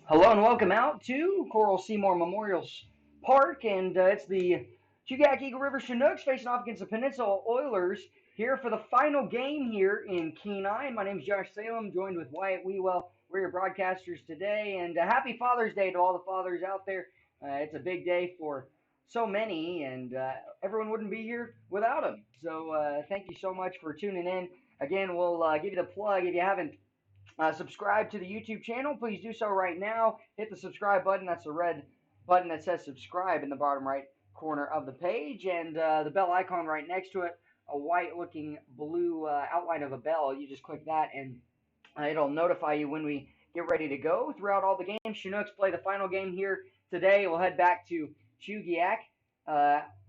Hello and welcome out to Coral Seymour Memorial Park, and it's the Chugiak Eagle River Chinooks facing off against the Peninsula Oilers here for the final game here in Kenai. My name is Josh Salem, joined with Wyatt Wewell. We're your broadcasters today, and happy Father's Day to all the fathers out there. It's a big day for so many, and everyone wouldn't be here without them. So thank you so much for tuning in. Again, we'll give you the plug if you haven't subscribe to the YouTube channel. Please do so right now. Hit the subscribe button. That's the red button that says subscribe in the bottom right corner of the page. And the bell icon right next to it, a white looking blue outline of a bell. You just click that and it'll notify you when we get ready to go throughout all the games. Chinooks play the final game here today. We'll head back to Chugiak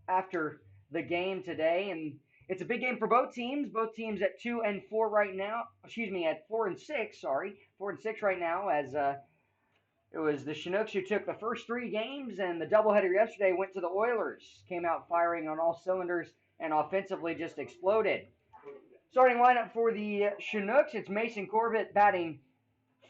after the game today. And it's a big game for both teams. Both teams at 2-4 right now. Excuse me, at 4-6. Sorry, 4-6 right now. As it was the Chinooks who took the first three games, and the doubleheader yesterday went to the Oilers. Came out firing on all cylinders and offensively just exploded. Starting lineup for the Chinooks, it's Mason Corbett batting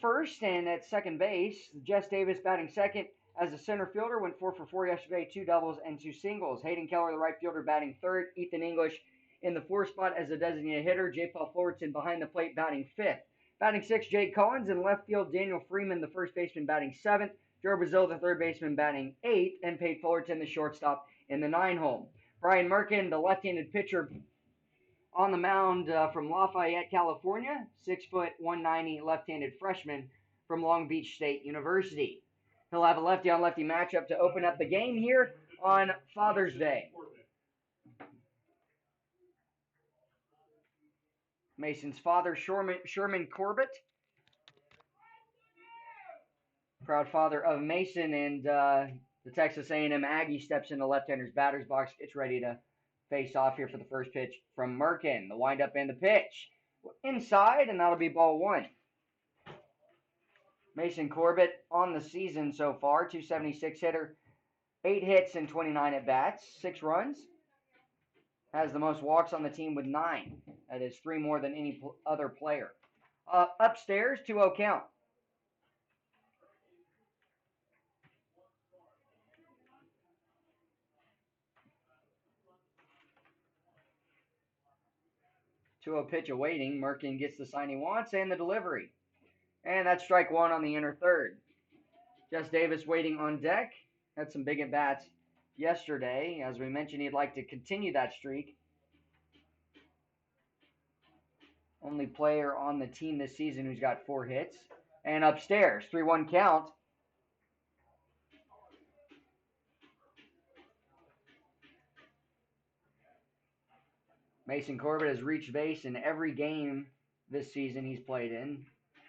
first and at second base. Jess Davis batting second as a center fielder, went 4 for 4 yesterday, two doubles and two singles. Hayden Keller, the right fielder, batting third. Ethan English in the fourth spot as a designated hitter. J. Paul Fullerton behind the plate batting fifth. Batting sixth, Jake Collins. In left field, Daniel Freeman, the first baseman, batting seventh. Joe Brazil, the third baseman, batting eighth. And Pate Fullerton, the shortstop, in the nine hole. Brian Merkin, the left-handed pitcher, on the mound from Lafayette, California, 6', 190, left-handed freshman from Long Beach State University. He'll have a lefty-on-lefty matchup to open up the game here on Father's Day. Mason's father, Sherman Corbett, proud father of Mason, and the Texas A&M Aggie steps into left-hander's batter's box, gets ready to face off here for the first pitch from Merkin. The windup and the pitch. Inside, and that'll be ball one. Mason Corbett on the season so far, 276 hitter, 8 hits and 29 at bats, 6 runs. Has the most walks on the team with 9. That is 3 more than any other player. Upstairs, 2-0 count. Pitch awaiting. Merkin gets the sign he wants and the delivery. And that's strike one on the inner third. Jess Davis waiting on deck. Had some big at-bats yesterday. As we mentioned, he'd like to continue that streak. Only player on the team this season who's got 4 hits. And upstairs, 3-1 count. Mason Corbett has reached base in every game this season he's played in.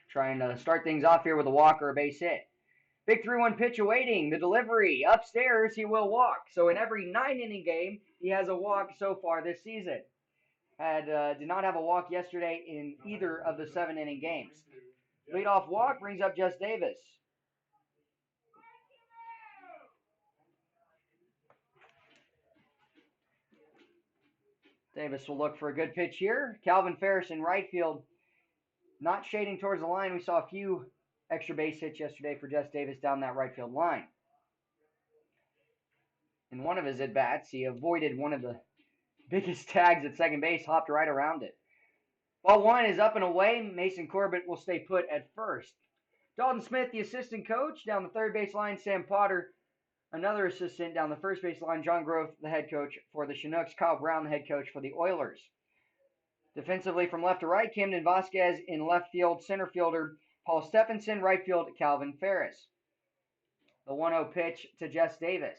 Trying to start things off here with a walk or a base hit. Big 3-1 pitch awaiting. The delivery. Upstairs, he will walk. So in every 9-inning game, he has a walk so far this season. Did not have a walk yesterday in either of the 7-inning games. Leadoff walk brings up Jess Davis. Davis will look for a good pitch here. Calvin Ferris in right field, not shading towards the line. We saw a few extra base hits yesterday for Jess Davis down that right field line. In one of his at-bats, he avoided one of the biggest tags at second base, hopped right around it. Ball one is up and away. Mason Corbett will stay put at first. Dalton Smith, the assistant coach, down the third base line. Sam Potter, another assistant, down the first base line. John Groth, the head coach for the Chinooks. Kyle Brown, the head coach for the Oilers. Defensively from left to right, Camden Vasquez in left field. Center fielder, Paul Stephenson. Right field, Calvin Ferris. The 1-0 pitch to Jess Davis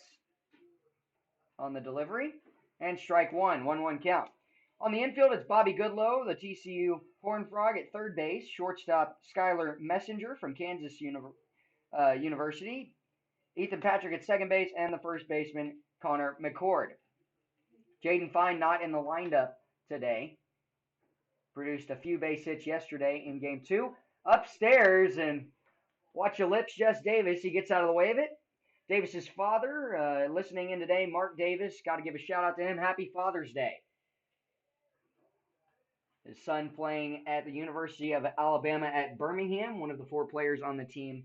on the delivery. And strike one, 1-1 count. On the infield, it's Bobby Goodlow, the TCU Horned Frog at third base. Shortstop, Skylar Messenger from Kansas University. Ethan Patrick at second base, and the first baseman, Connor McCord. Jaden Fine not in the lineup today. Produced a few base hits yesterday in game 2. Upstairs, and watch your lips, Jess Davis. He gets out of the way of it. Davis's father, listening in today, Mark Davis. Got to give a shout out to him. Happy Father's Day. His son playing at the University of Alabama at Birmingham, one of the 4 players on the team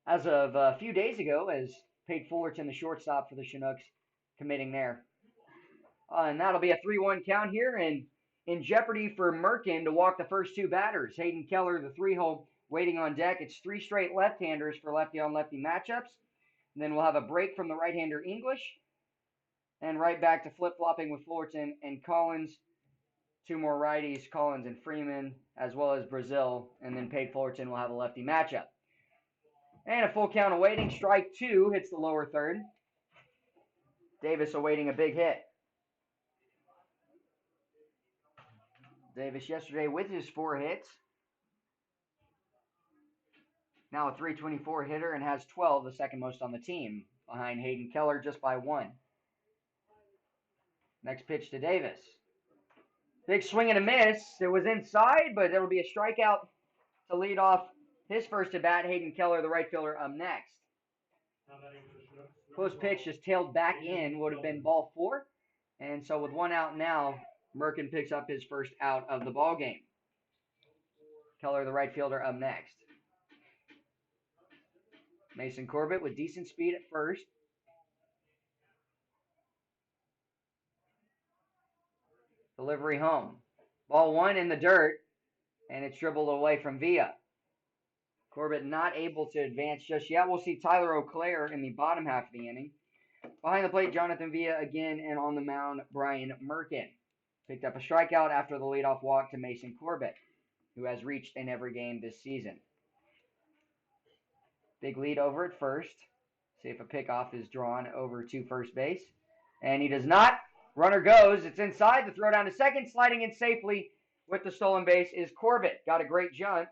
as of a few days ago, as Pate Fullerton, the shortstop for the Chinooks, committing there. And that'll be a 3-1 count here, and in jeopardy for Merkin to walk the first 2 batters. Hayden Keller, the 3-hole, waiting on deck. It's 3 straight left-handers for lefty-on-lefty matchups. And then we'll have a break from the right-hander English, and right back to flip-flopping with Fullerton and Collins. 2 more righties, Collins and Freeman, as well as Brazil, and then Pate Fullerton will have a lefty matchup. And a full count awaiting. Strike 2 hits the lower third. Davis awaiting a big hit. Davis yesterday with his 4 hits. Now a 324 hitter and has 12, the second most on the team, behind Hayden Keller just by 1. Next pitch to Davis. Big swing and a miss. It was inside, but it'll be a strikeout to lead off his first at bat. Hayden Keller, the right fielder, up next. Close pitch just tailed back in, would have been ball 4. And so with 1 out now, Merkin picks up his first out of the ball game. Keller, the right fielder, up next. Mason Corbett with decent speed at first. Delivery home. Ball 1 in the dirt, and it's dribbled away from Villa. Corbett not able to advance just yet. We'll see Tyler O'Clair in the bottom half of the inning. Behind the plate, Jonathan Villa again, and on the mound, Brian Merkin. Picked up a strikeout after the leadoff walk to Mason Corbett, who has reached in every game this season. Big lead over at first. See if a pickoff is drawn over to first base. And he does not. Runner goes. It's inside. The throw down to second. Sliding in safely with the stolen base is Corbett. Got a great jump.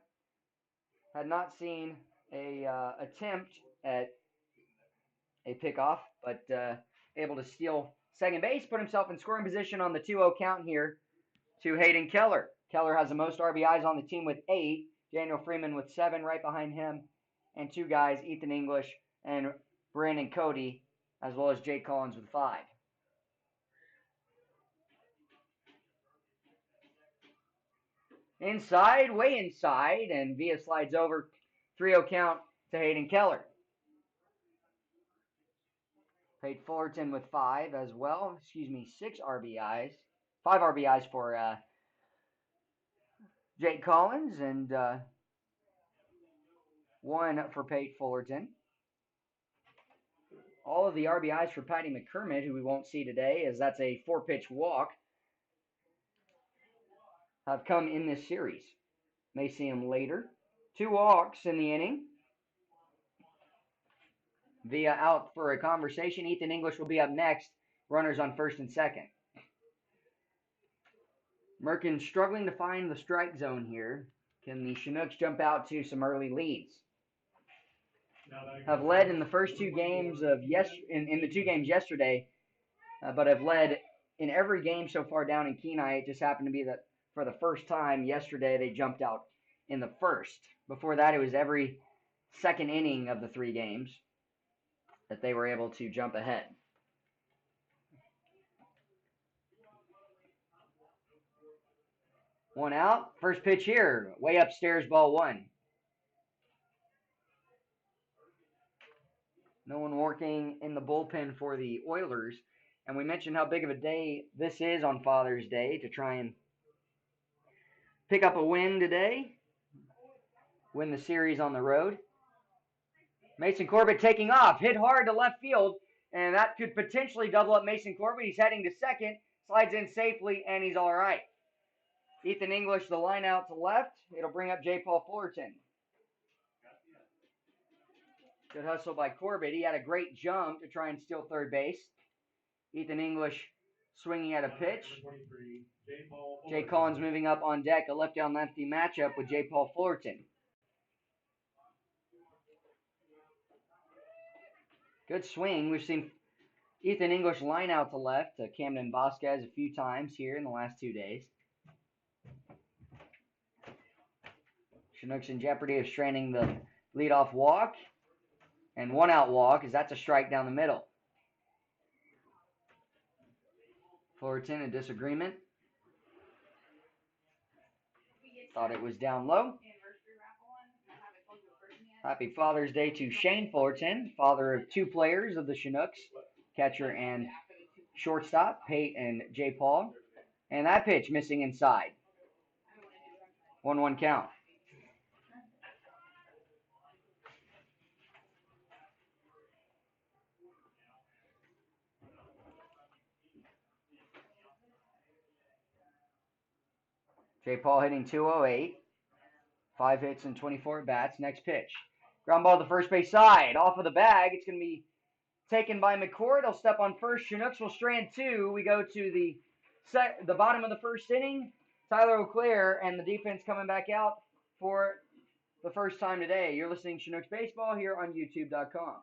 Had not seen a attempt at a pickoff, but able to steal second base. Put himself in scoring position on the 2-0 count here to Hayden Keller. Keller has the most RBIs on the team with 8. Daniel Freeman with 7 right behind him. And 2 guys, Ethan English and Brandon Cody, as well as Jake Collins with 5. Inside, way inside, and Villa slides over. 3-0 count to Hayden Keller. Pate Fullerton with 5 as well. 6 RBIs. 5 RBIs for Jake Collins, and 1 for Pate Fullerton. All of the RBIs for Patty McCormick, who we won't see today, as that's a 4-pitch walk, have come in this series. May see him later. 2 walks in the inning. Villa out for a conversation. Ethan English will be up next. Runners on first and second. Merkin struggling to find the strike zone here. Can the Chinooks jump out to some early leads? Have led in the first 2 games of in the 2 games yesterday, but have led in every game so far down in Kenai. It just happened to be that for the first time yesterday they jumped out in the first. Before that, it was every second inning of the 3 games that they were able to jump ahead. One out. First pitch here. Way upstairs, ball 1. No one working in the bullpen for the Oilers. And we mentioned how big of a day this is on Father's Day to try and pick up a win today. Win the series on the road. Mason Corbett taking off. Hit hard to left field. And that could potentially double up Mason Corbett. He's heading to second. Slides in safely, and he's all right. Ethan English, the line out to left. It'll bring up J. Paul Fullerton. Good hustle by Corbett. He had a great jump to try and steal third base. Ethan English swinging at a pitch. Jay Collins moving up on deck. A lefty-on-lefty matchup with J. Paul Fullerton. Good swing. We've seen Ethan English line out to left to Camden Vasquez a few times here in the last 2 days. Chinooks in jeopardy of straining the leadoff walk. And 1 out walk, as that's a strike down the middle. Fullerton, a disagreement. Thought it was down low. Happy Father's Day to Shane Fullerton, father of 2 players of the Chinooks, catcher and shortstop, Pate and J. Paul. And that pitch missing inside. 1-1 count. J. Paul hitting 208. 5 hits and 24 at bats. Next pitch. Ground ball to the first base side. Off of the bag. It's going to be taken by McCord. He'll step on first. Chinooks will strand 2. We go to the bottom of the first inning. Tyler O'Clair and the defense coming back out for the first time today. You're listening to Chinooks Baseball here on YouTube.com.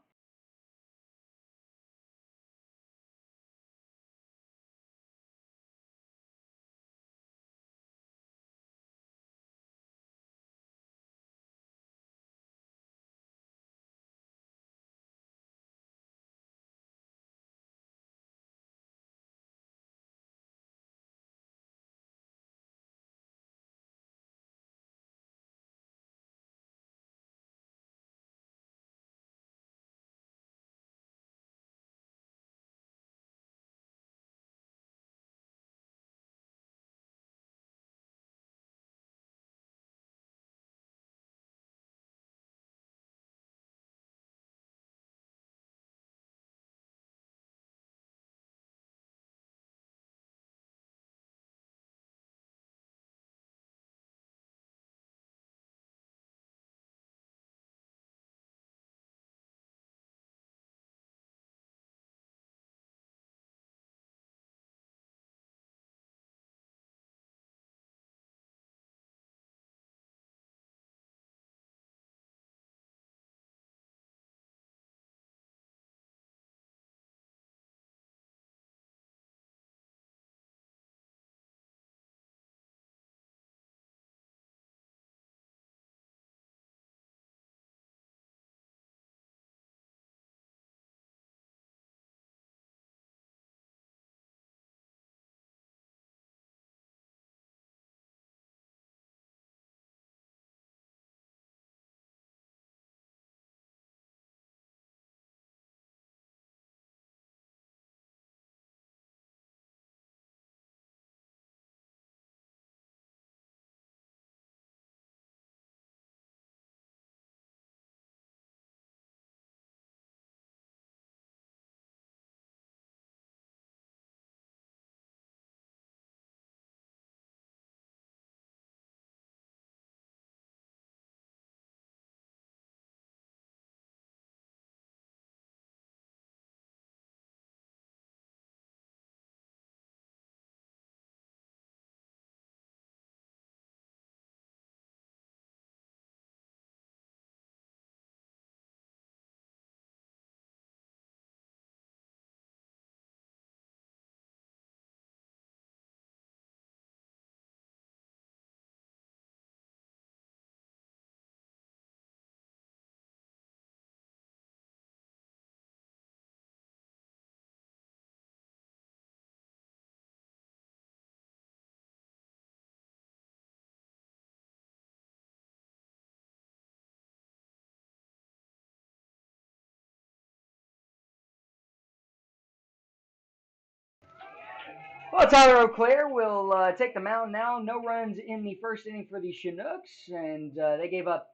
Well, Tyler O'Clair will take the mound now. No runs in the first inning for the Chinooks, and they gave up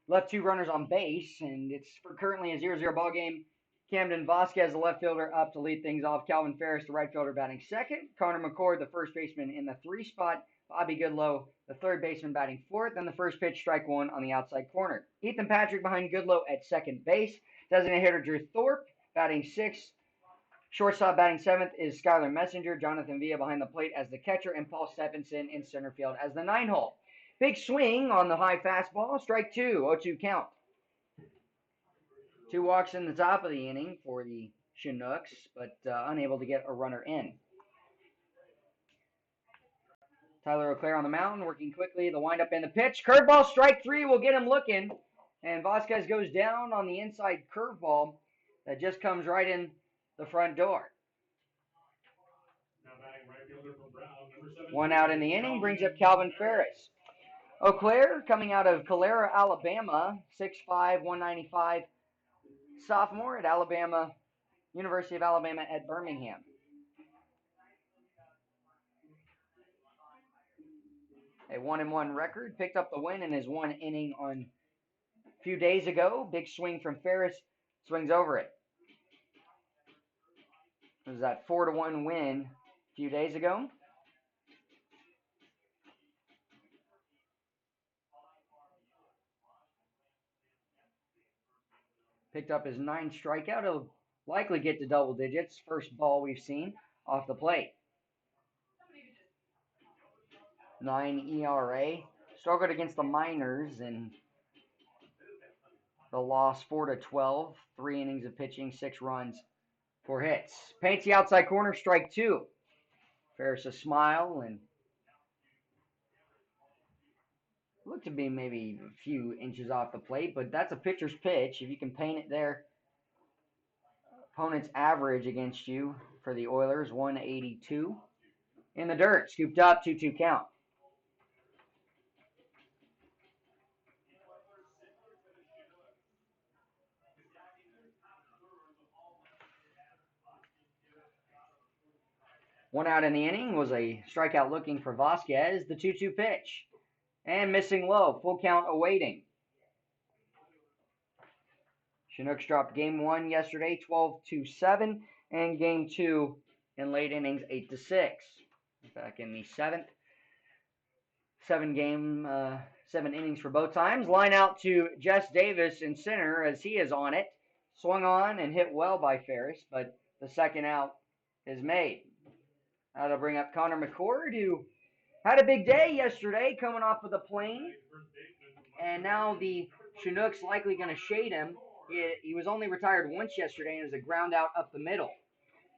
left 2 runners on base, and it's currently a 0-0 ball game. Camden Vasquez, the left fielder, up to lead things off. Calvin Ferris, the right fielder, batting second. Connor McCord, the first baseman, in the 3 spot. Bobby Goodlow, the third baseman, batting fourth. And the first pitch, strike 1 on the outside corner. Ethan Patrick behind Goodlow at second base. Designated hitter Drew Thorpe, batting sixth. Shortstop batting seventh is Skylar Messenger. Jonathan Villa behind the plate as the catcher, and Paul Stephenson in center field as the 9 hole. Big swing on the high fastball. Strike 2, 0-2 count. 2 walks in the top of the inning for the Chinooks, but unable to get a runner in. Tyler O'Clair on the mound, working quickly. The windup and the pitch. Curveball, strike 3 will get him looking. And Vasquez goes down on the inside curveball that just comes right in the front door. 1 out in the inning brings up Calvin Ferris. Eau Claire coming out of Calera, Alabama, 6'5", 195 sophomore at Alabama, University of Alabama at Birmingham. A 1-1 record, picked up the win in his one inning on a few days ago. Big swing from Ferris, swings over it. It was that 4-1 win a few days ago. Picked up his 9th strikeout. He'll likely get to double digits. First ball we've seen off the plate. 9 ERA. Struggled against the Miners and the loss 4-12. 3 innings of pitching, 6 runs, 4 hits. Paints the outside corner, strike 2. Ferris a smile and looked to be maybe a few inches off the plate, but that's a pitcher's pitch. If you can paint it there. Opponent's average against you for the Oilers, 182. In the dirt, scooped up, 2-2 count. One out in the inning was a strikeout looking for Vasquez, the 2-2 pitch. And missing low, full count awaiting. Chinooks dropped game 1 yesterday, 12-7, and game 2 in late innings, 8-6. Back in the 7th. 7 innings for both times. Line out to Jess Davis in center as he is on it. Swung on and hit well by Ferris, but the second out is made. That'll bring up Connor McCord, who had a big day yesterday coming off of the plane. And now the Chinooks likely going to shade him. He was only retired once yesterday, and it was a ground out up the middle.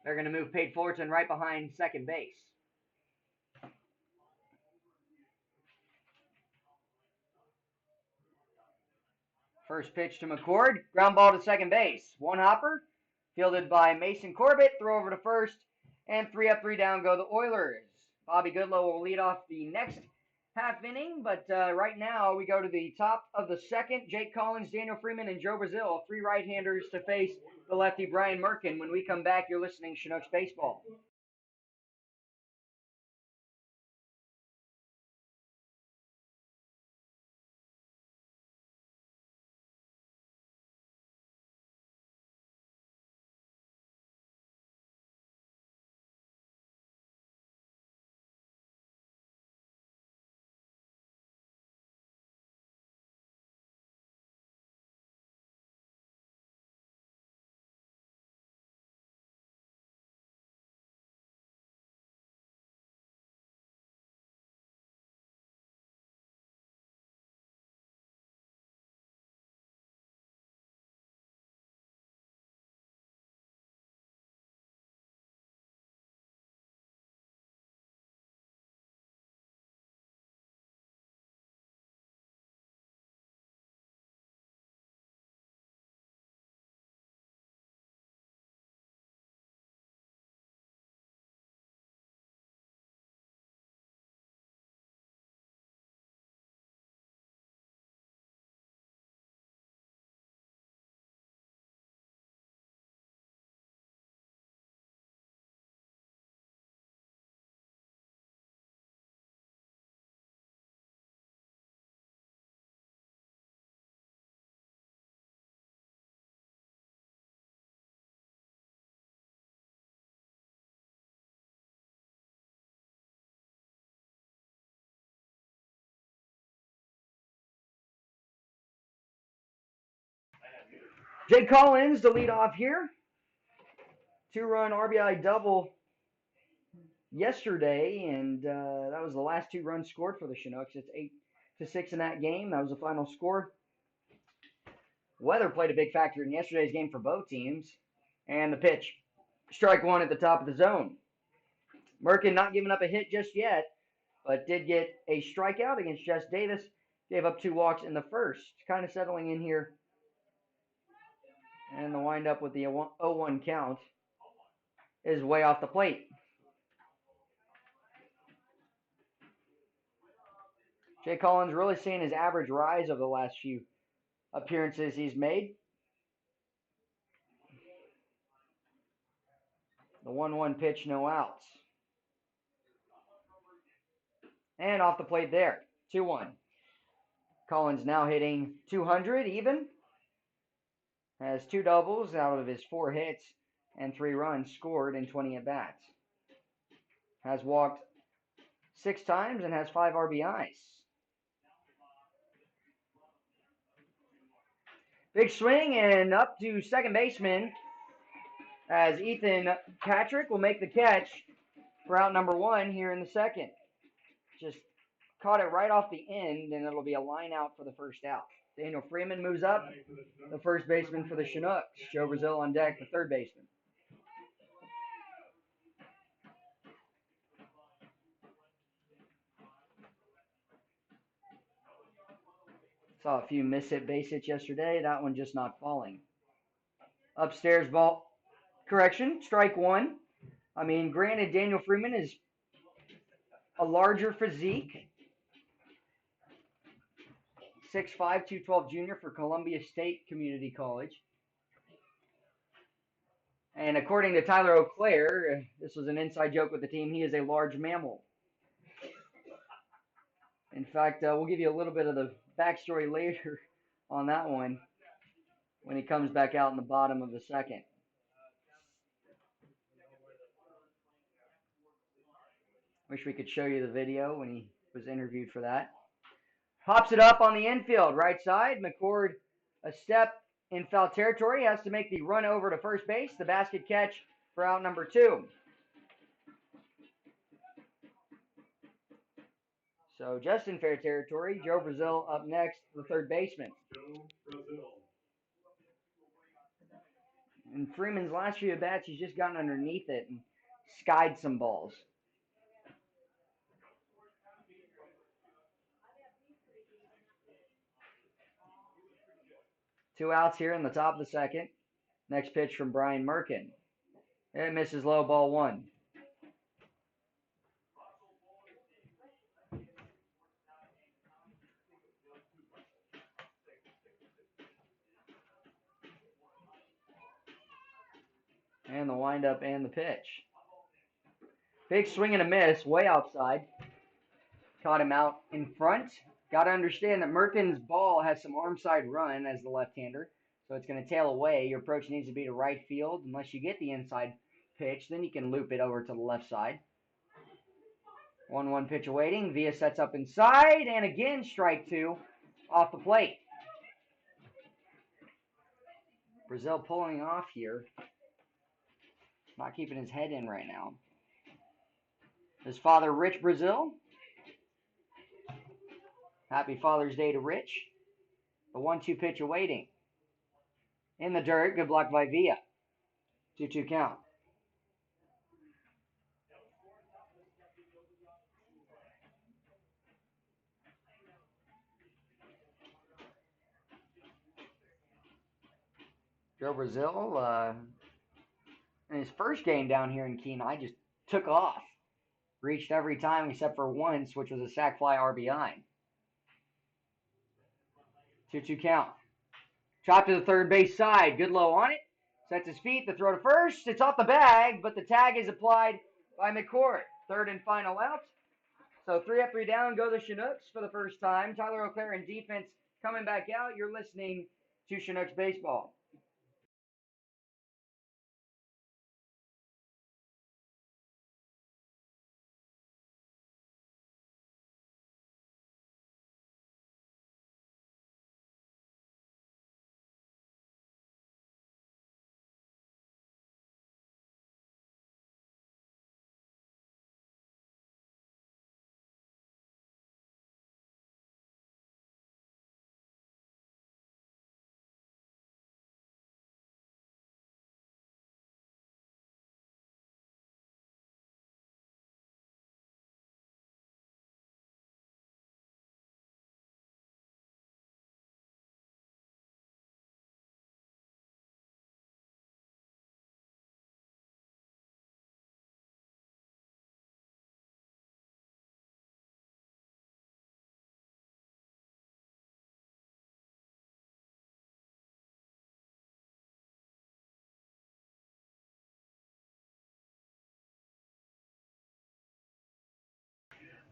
They're going to move Pate Fullerton right behind second base. First pitch to McCord, ground ball to second base. One hopper, fielded by Mason Corbett, throw over to first, and 3 up, 3 down go the Oilers. Bobby Goodlow will lead off the next half inning, but right now we go to the top of the second. Jake Collins, Daniel Freeman, and Joe Brazil, 3 right-handers to face the lefty Brian Merkin. When we come back, you're listening to Chinooks Baseball. Jake Collins to lead off here. 2-run RBI double yesterday, and that was the last 2 runs scored for the Chinooks. It's 8-6 in that game. That was the final score. Weather played a big factor in yesterday's game for both teams. And the pitch, strike 1 at the top of the zone. Merkin not giving up a hit just yet, but did get a strikeout against Jess Davis. Gave up 2 walks in the first. Kind of settling in here. And the windup with the 0-1 count is way off the plate. Jay Collins really seeing his average rise over the last few appearances he's made. The 1-1 pitch, no outs. And off the plate there, 2-1. Collins now hitting 200 even. Has 2 doubles out of his 4 hits and 3 runs scored in 20 at-bats. Has walked 6 times and has 5 RBIs. Big swing and up to second baseman as Ethan Patrick will make the catch for out number 1 here in the second. Just caught it right off the end, and it'll be a line out for the first out. Daniel Freeman moves up, the first baseman for the Chinooks. Joe Brazil on deck, the third baseman. Saw a few miss-hit base hits yesterday. That one just not falling. Upstairs ball. Correction, strike 1. I mean, granted, Daniel Freeman is a larger physique. 6'5", 212 junior for Columbia State Community College. And according to Tyler O'Clair, this was an inside joke with the team, he is a large mammal. In fact, we'll give you a little bit of the backstory later on that one when he comes back out in the bottom of the second. Wish we could show you the video when he was interviewed for that. Hops it up on the infield, right side. McCord, a step in foul territory, has to make the run over to first base. The basket catch for out number 2. So just in fair territory, Joe Brazil up next, the third baseman. In Freeman's last few at-bats, he's just gotten underneath it and skied some balls. Two outs here in the top of the second. Next pitch from Brian Merkin. It misses low, ball 1. And the windup and the pitch. Big swing and a miss, way outside. Caught him out in front. Got to understand that Merkin's ball has some arm side run as the left-hander, so it's going to tail away. Your approach needs to be to right field. Unless you get the inside pitch, then you can loop it over to the left side. 1-1 pitch awaiting. Villa sets up inside, and again strike 2 off the plate. Brazil pulling off here. Not keeping his head in right now. His father, Rich Brazil. Happy Father's Day to Rich. The 1-2 pitch awaiting. In the dirt, good block by Villa. 2-2 count. Joe Brazil, in his first game down here in Kenai, just took off. Reached every time except for once, which was a sac fly RBI. 2-2 count. Chop to the third base side. Good low on it. Sets his feet. The throw to first. It's off the bag, but the tag is applied by McCord. Third and final out. So 3 up, 3 down. Go the Chinooks for the first time. Tyler O'Clair in defense coming back out. You're listening to Chinooks Baseball.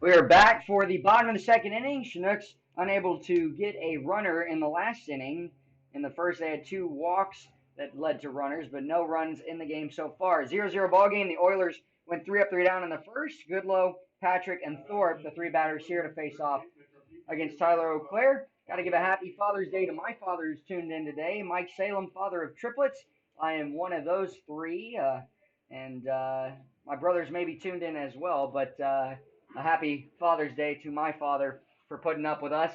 We are back for the bottom of the second inning. Chinooks unable to get a runner in the last inning. In the first, they had 2 walks that led to runners, but no runs in the game so far. 0-0 ball game. The Oilers went 3 up, 3 down in the first. Goodlow, Patrick, and Thorpe, the 3 batters here to face off against Tyler O'Clair. Got to give a happy Father's Day to my father who's tuned in today, Mike Salem, father of triplets. I am one of those 3, and my brothers may be tuned in as well, but a happy Father's Day to my father for putting up with us.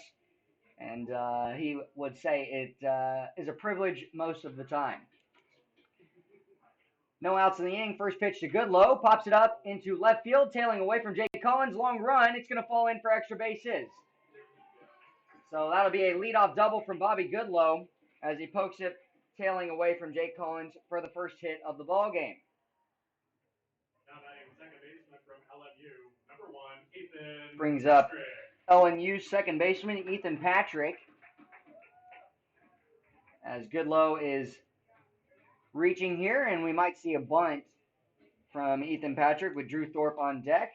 And he would say it is a privilege most of the time. No outs in the inning. First pitch to Goodlow. Pops it up into left field, tailing away from Jake Collins. Long run. It's going to fall in for extra bases. So that'll be a leadoff double from Bobby Goodlow as he pokes it, tailing away from Jake Collins for the first hit of the ball game. Now batting second baseman from LMU, number 1, Ethan. Brings up LMU second baseman Ethan Patrick as Goodlow is reaching here, and we might see a bunt from Ethan Patrick with Drew Thorpe on deck.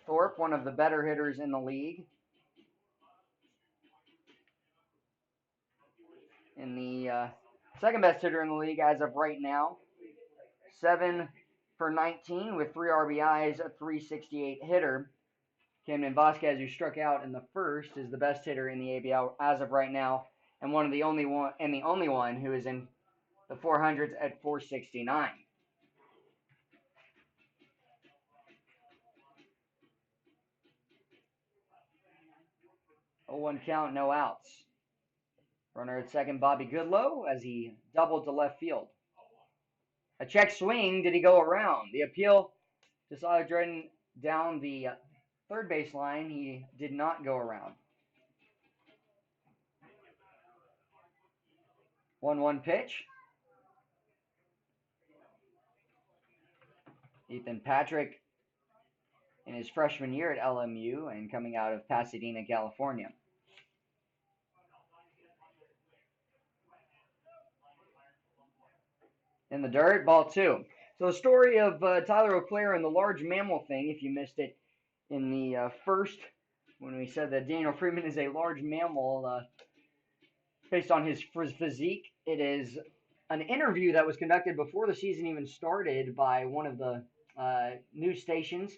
Thorpe, one of the better hitters in the league. In the second best hitter in the league as of right now. 7 for 19 with 3 RBIs, a .368 hitter. Camden Vasquez, who struck out in the first, is the best hitter in the ABL as of right now, and the only one who is in the 400s at .469. 0-1 count, no outs. Runner at second, Bobby Goodlow, as he doubled to left field. A check swing. Did he go around? The appeal to Tyler Dredden down the third base line. He did not go around. 1-1 pitch. Ethan Patrick in his freshman year at LMU and coming out of Pasadena, California. In the dirt, ball 2. So the story of Tyler O'Clair and the large mammal thing, if you missed it in the first, when we said that Daniel Freeman is a large mammal based on his physique, it is an interview that was conducted before the season even started by one of the news stations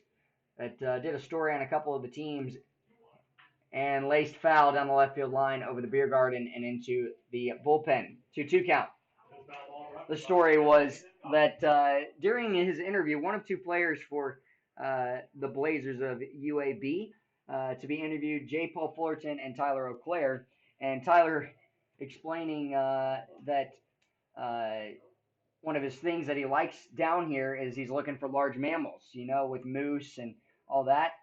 that did a story on a couple of the teams and laced foul down the left field line over the beer garden and into the bullpen. 2-2 count. The story was that during his interview, one of 2 players for the Blazers of UAB to be interviewed, J. Paul Fullerton and Tyler O'Clair, and Tyler explaining that one of his things that he likes down here is he's looking for large mammals, with moose and all that,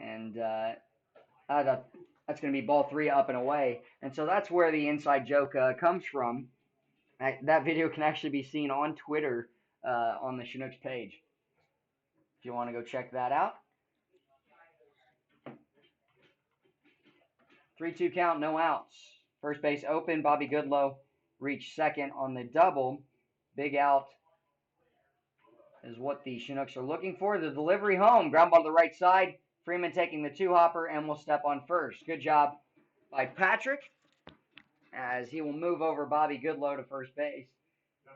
and that's going to be ball 3 up and away, and so that's where the inside joke comes from. That video can actually be seen on Twitter on the Chinooks page if you want to go check that out. 3-2 count, no outs. First base open. Bobby Goodlow reached second on the double. Big out is what the Chinooks are looking for. The delivery home. Ground ball to the right side. Freeman taking the 2-hopper and will step on first. Good job by Patrick, as he will move over Bobby Goodlow to first base.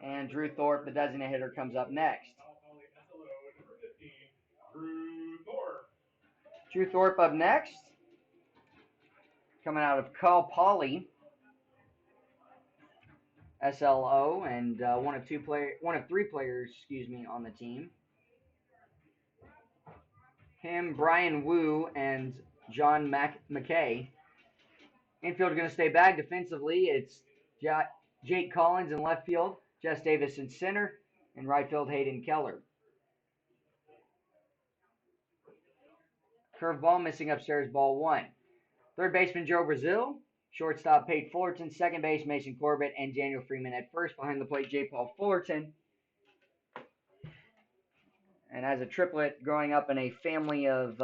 And Drew Thorpe, the designated hitter, comes up next. Drew Thorpe up next. Coming out of Cal Poly. SLO, and one of 3 players, on the team. Him, Brian Wu, and John McKay. Infield going to stay back. Defensively, it's Jake Collins in left field, Jess Davis in center, and right field Hayden Keller. Curveball missing upstairs, ball 1. Third baseman Joe Brazil, shortstop Pate Fullerton, second base Mason Corbett, and Daniel Freeman at first. Behind the plate, J. Paul Fullerton. And as a triplet, growing up in a family of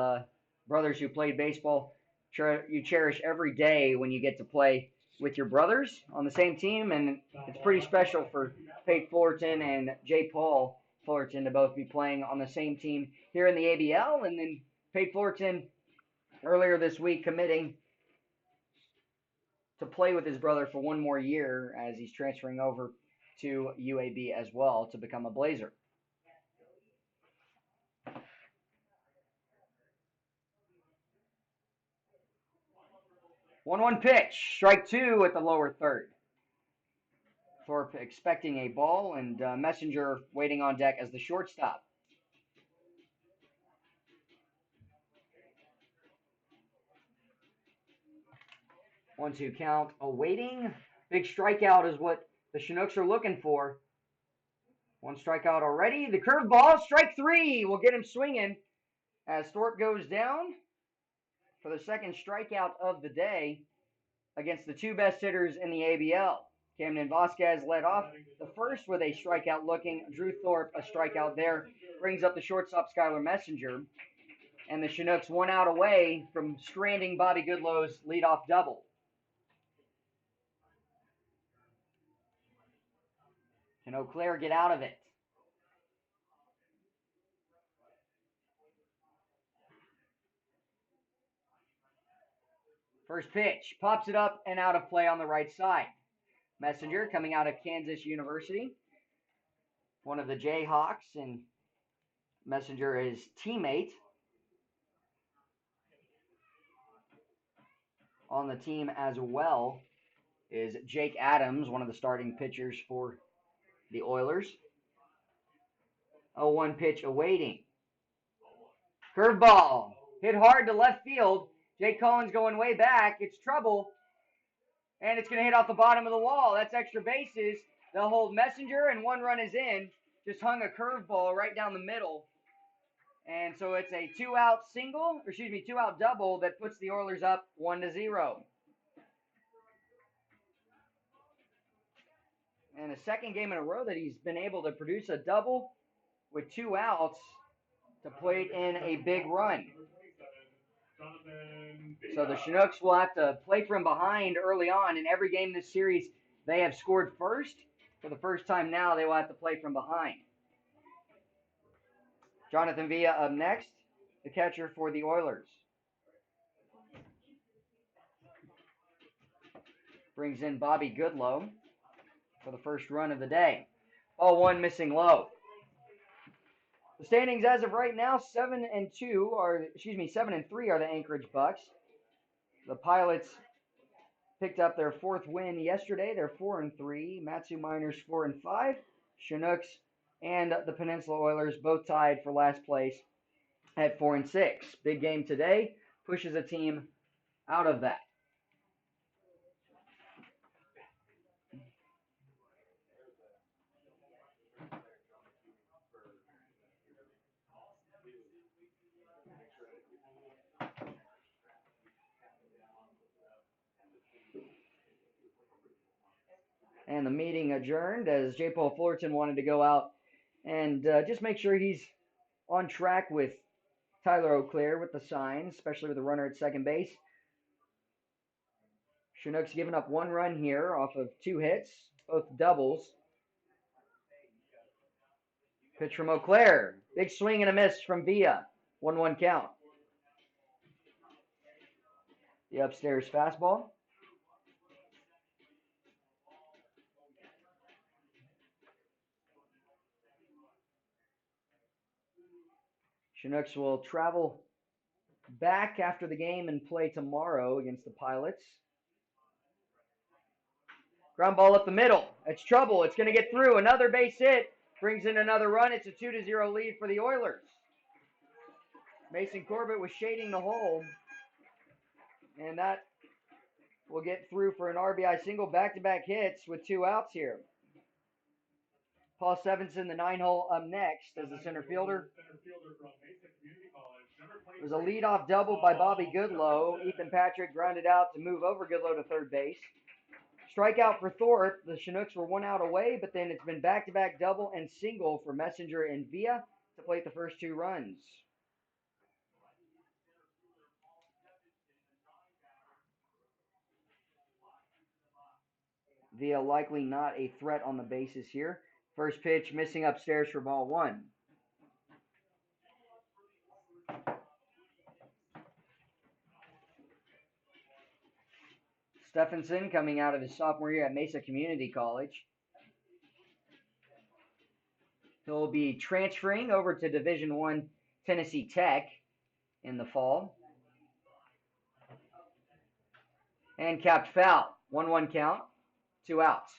brothers who played baseball, you cherish every day when you get to play with your brothers on the same team, and it's pretty special for Pate Fullerton and J. Paul Fullerton to both be playing on the same team here in the ABL. And then Pate Fullerton earlier this week committing to play with his brother for one more year as he's transferring over to UAB as well to become a Blazer. 1-1 pitch, strike two at the lower third. Thorpe expecting a ball, and Messenger waiting on deck as the shortstop. 1-2 count, awaiting. Big strikeout is what the Chinooks are looking for. One strikeout already. The curveball, strike three, will get him swinging as Thorpe goes down for the second strikeout of the day against the two best hitters in the ABL. Camden Vasquez led off the first with a strikeout looking. Drew Thorpe, a strikeout there, brings up the shortstop Skylar Messenger. And the Chinooks 1 out away from stranding Bobby Goodlow's leadoff double. Can Eau Claire get out of it? First pitch, pops it up and out of play on the right side. Messenger coming out of Kansas University, one of the Jayhawks, and Messenger is teammate on the team as well is Jake Adams, one of the starting pitchers for the Oilers. 0-1 pitch awaiting. Curveball, hit hard to left field. Jake Collins going way back. It's trouble. And it's going to hit off the bottom of the wall. That's extra bases. They'll hold Messenger, and 1 run is in. Just hung a curveball right down the middle. And so it's a 2-out double that puts the Oilers up 1-0. And the second game in a row that he's been able to produce a double with 2 outs to plate in a big run. So the Chinooks will have to play from behind early on. In every game this series, they have scored first. For the first time now, they will have to play from behind. Jonathan Villa up next, the catcher for the Oilers. Brings in Bobby Goodlow for the first run of the day. Ball 1 missing low. The standings as of right now, 7 and 3 are the Anchorage Bucks. The Pilots picked up their 4th win yesterday. They're 4-3. Matsu Miners 4-5. Chinooks and the Peninsula Oilers both tied for last place at 4-6. Big game today pushes a team out of that. And the meeting adjourned as J. Paul Fullerton wanted to go out and just make sure he's on track with Tyler Eau Claire with the signs, especially with the runner at second base. Chinooks giving up 1 run here off of 2 hits, both doubles. Pitch from Eau Claire. Big swing and a miss from Villa. 1-1 count. The upstairs fastball. Chinooks will travel back after the game and play tomorrow against the Pilots. Ground ball up the middle. It's trouble. It's going to get through. Another base hit. Brings in another run. It's a 2-0 lead for the Oilers. Mason Corbett was shading the hole. And that will get through for an RBI single. Back-to-back hits with 2 outs here. Paul Stevenson, the 9-hole, up next as the center fielder. It was a leadoff double by Bobby Goodlow. Ethan Patrick grounded out to move over Goodlow to third base. Strikeout for Thorpe. The Chinooks were 1 out away, but then it's been back-to-back double and single for Messenger and Villa to plate the first 2 runs. Villa likely not a threat on the bases here. First pitch missing upstairs for ball one. Stephenson coming out of his sophomore year at Mesa Community College. He'll be transferring over to Division I Tennessee Tech in the fall. And capped foul. 1-1 count. 2 outs.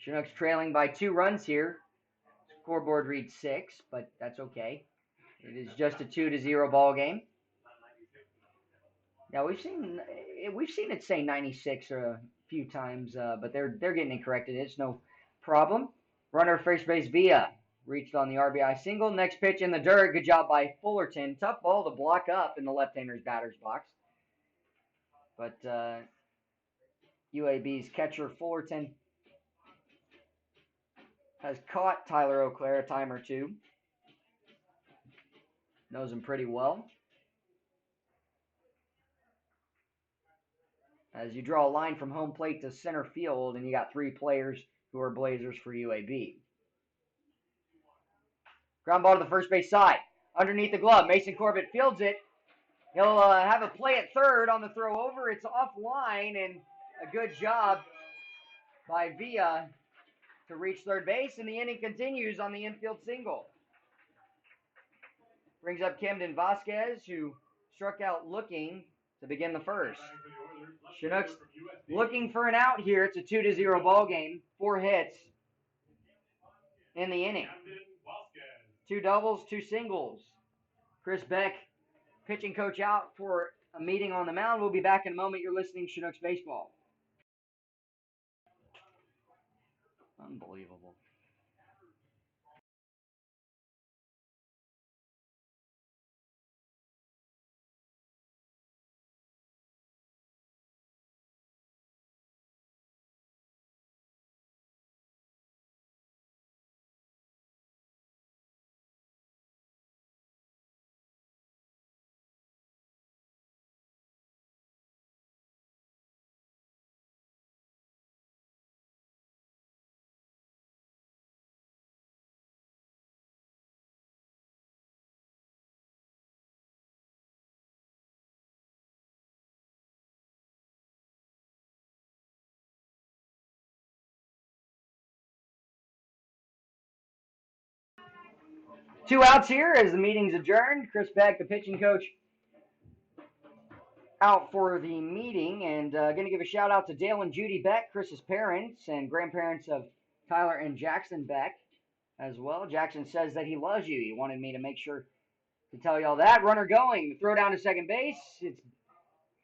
Chinooks trailing by 2 runs here. Scoreboard reads 6, but that's okay. It is just a 2-0 ball game. Yeah, we've seen it say 96 a few times, but they're getting it corrected. It's no problem. Runner first base Villa reached on the RBI single. Next pitch in the dirt. Good job by Fullerton. Tough ball to block up in the left-hander's batter's box. But UAB's catcher Fullerton has caught Tyler Auclair a time or two. Knows him pretty well. As you draw a line from home plate to center field, and you got 3 players who are Blazers for UAB. Ground ball to the first base side. Underneath the glove, Mason Corbett fields it. He'll have a play at third on the throw over. It's offline, and a good job by Villa to reach third base, and the inning continues on the infield single. Brings up Camden Vasquez, who struck out looking to begin the first. Chinooks looking for an out here. It's a 2-0 ball game. 4 hits in the inning. 2 doubles, 2 singles. Chris Beck, pitching coach, out for a meeting on the mound. We'll be back in a moment. You're listening to Chinooks Baseball. Unbelievable. Two outs here as the meeting's adjourned. Chris Beck, the pitching coach, out for the meeting, and going to give a shout out to Dale and Judy Beck, Chris's parents and grandparents of Tyler and Jackson Beck as well. Jackson says that he loves you. He wanted me to make sure to tell you all that. Runner going, throw down to second base. It's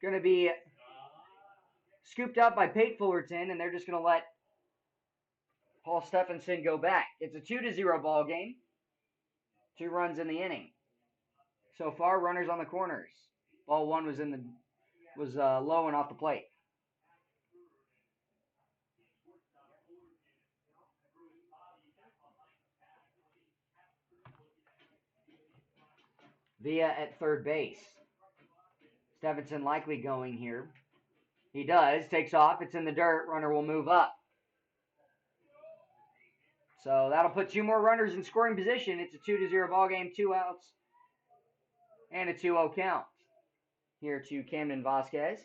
going to be scooped up by Pate Fullerton, and they're just going to let Paul Stephenson go back. It's a 2-0 ball game. 2 runs in the inning. So far, runners on the corners. Ball 1 was low and off the plate. Villa at third base. Stephenson likely going here. He does. Takes off. It's in the dirt. Runner will move up. So that'll put 2 more runners in scoring position. It's a 2-0 ball game. 2 outs and a 2-0 count. Here to Camden Vasquez.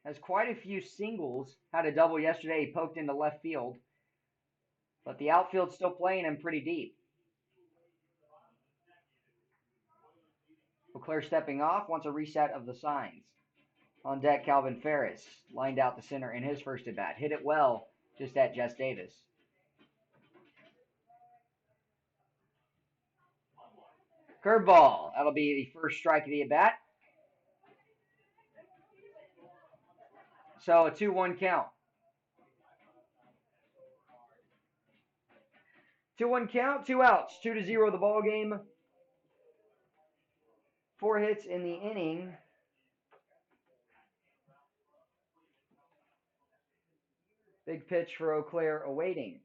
Has quite a few singles. Had a double yesterday. He poked into left field. But the outfield's still playing him pretty deep. Auclair stepping off. Wants a reset of the signs. On deck, Calvin Ferris. Lined out the center in his first at-bat. Hit it well just at Jess Davis. Curveball. That'll be the first strike of the at-bat. So a 2-1 count. 2-1 count, 2 outs. 2-0 the ball game. 4 hits in the inning. Big pitch for Auclair awaiting.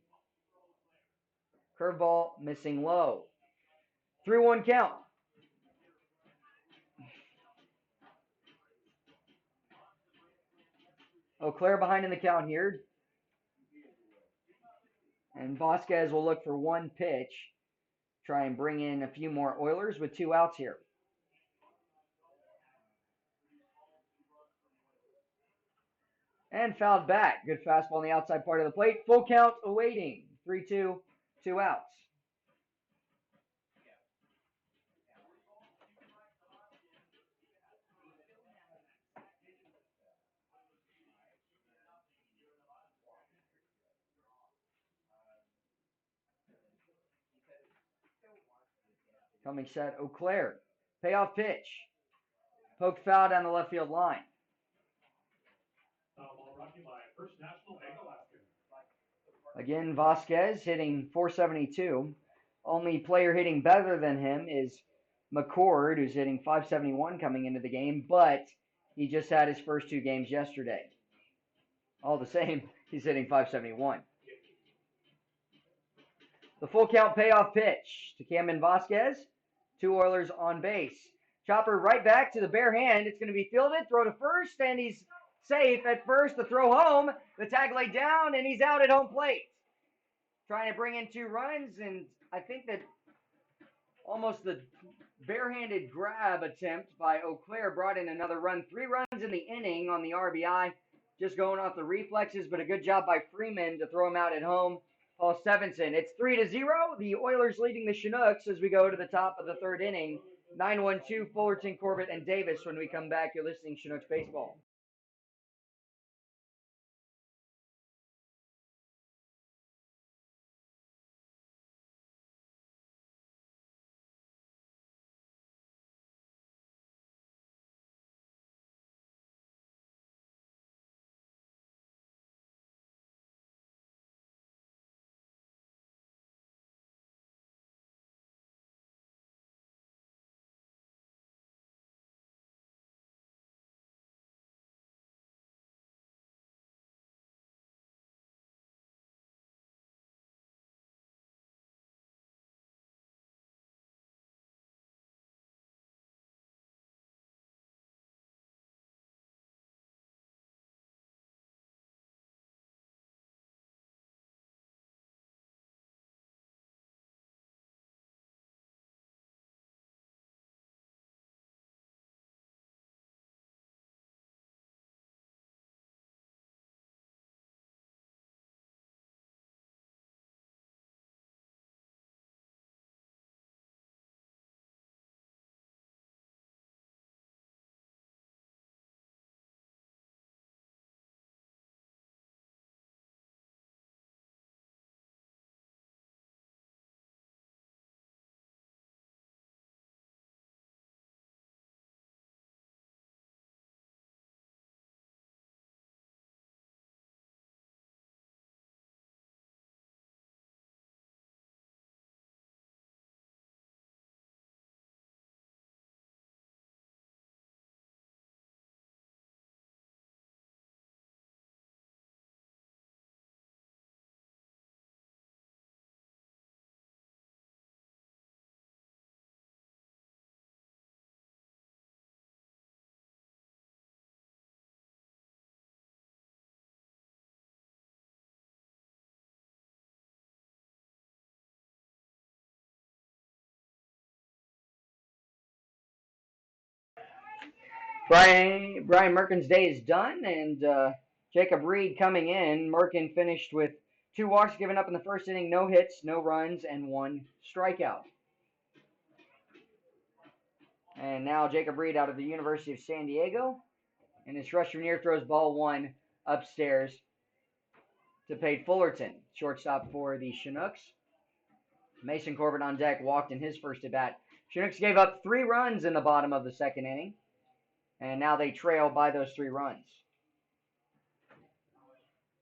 Curveball missing low. 3-1 count. Eau Claire behind in the count here. And Vasquez will look for one pitch. Try and bring in a few more Oilers with 2 outs here. And fouled back. Good fastball on the outside part of the plate. Full count awaiting. 3-2, 2 outs. Coming set, Eau Claire. Payoff pitch. Poke foul down the left field line. Foul ball brought to you by First National Bank Alaska. Again, Vasquez hitting .472. Only player hitting better than him is McCord, who's hitting .571 coming into the game, but he just had his first 2 games yesterday. All the same, he's hitting .571. The full count payoff pitch to Cameron Vasquez. 2 Oilers on base. Chopper right back to the bare hand. It's going to be fielded. Throw to first, and he's safe at first. The throw home. The tag laid down, and he's out at home plate. Trying to bring in 2 runs, and I think that almost the barehanded grab attempt by Eau Claire brought in another run. 3 runs in the inning on the RBI. Just going off the reflexes, but a good job by Freeman to throw him out at home. Paul Stevenson. It's 3-0. The Oilers leading the Chinooks as we go to the top of the 3rd inning. 9-1-2, Fullerton, Corbett, and Davis. When we come back, you're listening to Chinooks Baseball. Brian Merkin's day is done, and Jacob Reed coming in. Merkin finished with 2 walks given up in the 1st inning, no hits, no runs, and 1 strikeout. And now Jacob Reed out of the University of San Diego. And his rusher near throws ball 1 upstairs to Pate Fullerton, shortstop for the Chinooks. Mason Corbett on deck walked in his first at bat. Chinooks gave up 3 runs in the bottom of the 2nd inning. And now they trail by those 3 runs.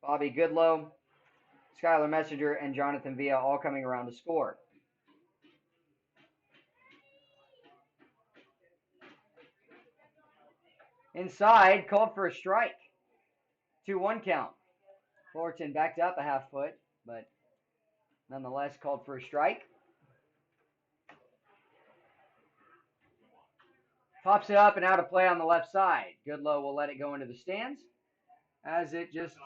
Bobby Goodlow, Skylar Messenger, and Jonathan Villa all coming around to score. Inside, called for a strike. 2-1 count. Fullerton backed up a half foot, but nonetheless called for a strike. Pops it up and out of play on the left side. Goodlow will let it go into the stands. as it just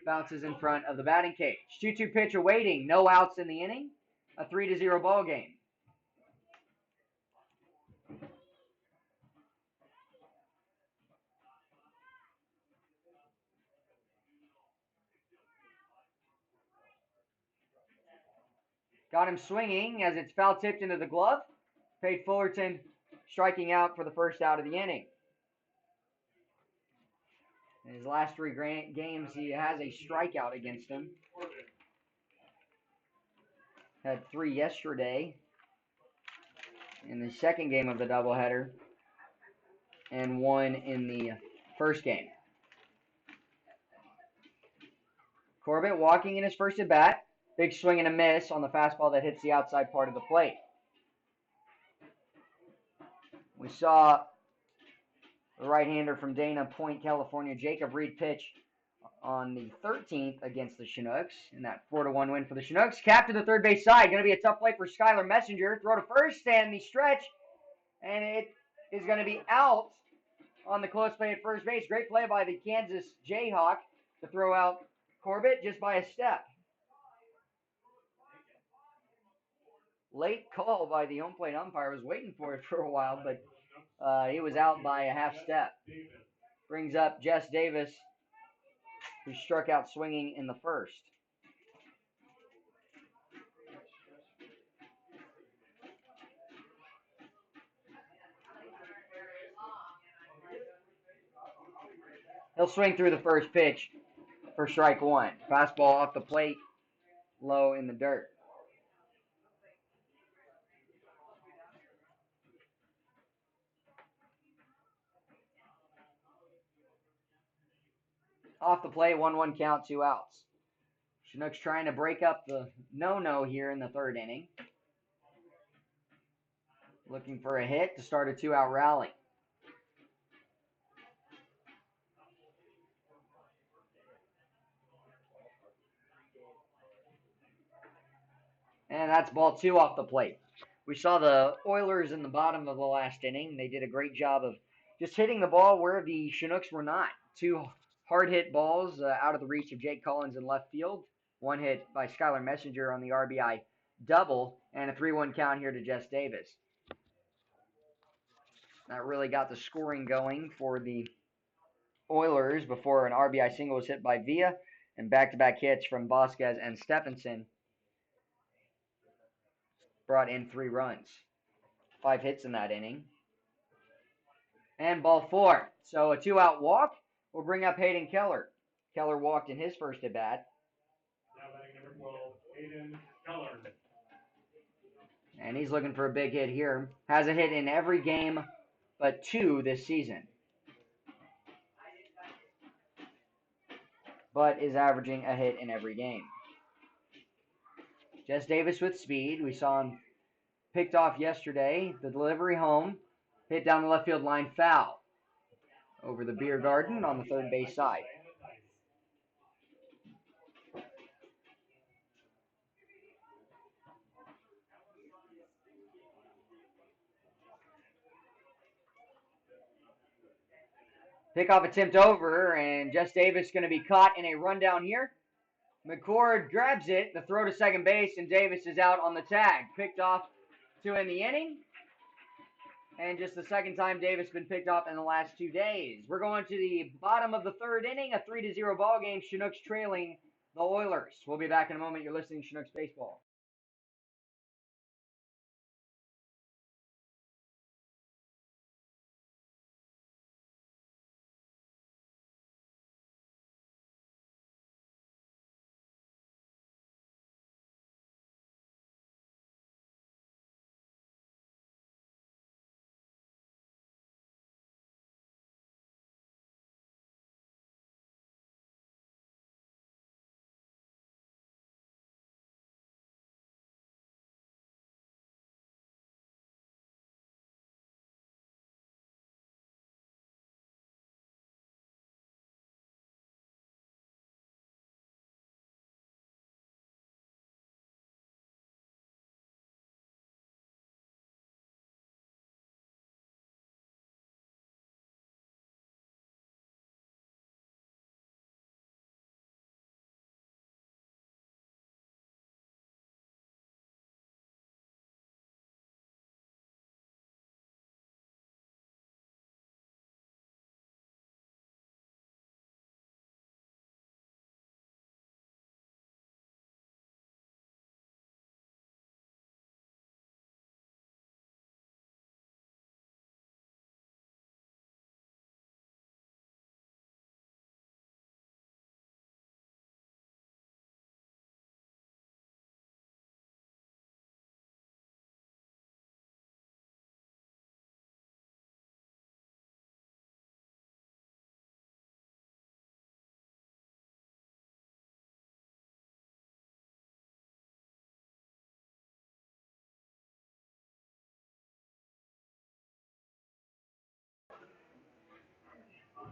bounces in front of the batting cage. 2-2 pitch awaiting. No outs in the inning. A 3-0 ball game. Got him swinging as it's foul tipped into the glove. Pate Fullerton striking out for the first out of the inning. In his last 3 games, he has a strikeout against him. Had 3 yesterday in the second game of the doubleheader and 1 in the first game. Corbett walking in his first at bat. Big swing and a miss on the fastball that hits the outside part of the plate. We saw the right-hander from Dana Point, California, Jacob Reed, pitch on the 13th against the Chinooks in that 4-1 win for the Chinooks. Cap to the third base side. Going to be a tough play for Skylar Messenger. Throw to first and the stretch. And it is going to be out on the close play at first base. Great play by the Kansas Jayhawk to throw out Corbett just by a step. Late call by the home plate umpire. I was waiting for it for a while, but he was out by a half step. Brings up Jess Davis, who struck out swinging in the first. He'll swing through the first pitch for strike 1. Fastball off the plate, low in the dirt. Off the plate, 1-1 count, 2 outs. Chinooks trying to break up the no-no here in the third inning. Looking for a hit to start a 2-out rally. And that's ball 2 off the plate. We saw the Oilers in the bottom of the last inning. They did a great job of just hitting the ball where the Chinooks were not. 2 hard-hit balls out of the reach of Jake Collins in left field. 1 hit by Skylar Messenger on the RBI double, and a 3-1 count here to Jess Davis. That really got the scoring going for the Oilers before an RBI single was hit by Villa, and back-to-back hits from Vasquez and Stephenson brought in 3 runs. 5 hits in that inning. And ball 4. So a 2-out walk will bring up Hayden Keller. Keller walked in his first at bat. Now batting number 12, Hayden Keller. And he's looking for a big hit here. Has a hit in every game but 2 this season. But is averaging a hit in every game. Jess Davis with speed. We saw him picked off yesterday. The delivery home. Hit down the left field line, foul. Over the beer garden on the third base side. Pickoff attempt over, and Jess Davis going to be caught in a rundown here. McCord grabs it, the throw to second base, and Davis is out on the tag. Picked off to end the inning. And just the second time Davis been picked off in the last 2 days. We're going to the bottom of the third inning, a 3-0 ball game. Chinooks trailing the Oilers. We'll be back in a moment. You're listening to Chinooks Baseball.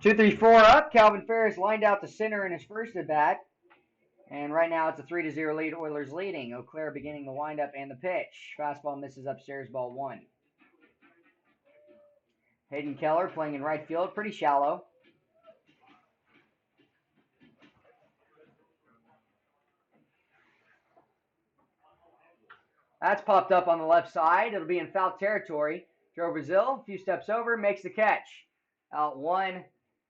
2-3-4 up. Calvin Ferris lined out to center in his first at bat. And right now it's a 3-0 lead. Oilers leading. Eau Claire beginning the windup and the pitch. Fastball misses upstairs, ball one. Hayden Keller playing in right field, pretty shallow. That's popped up on the left side. It'll be in foul territory. Joe Brazil, a few steps over, makes the catch. Out one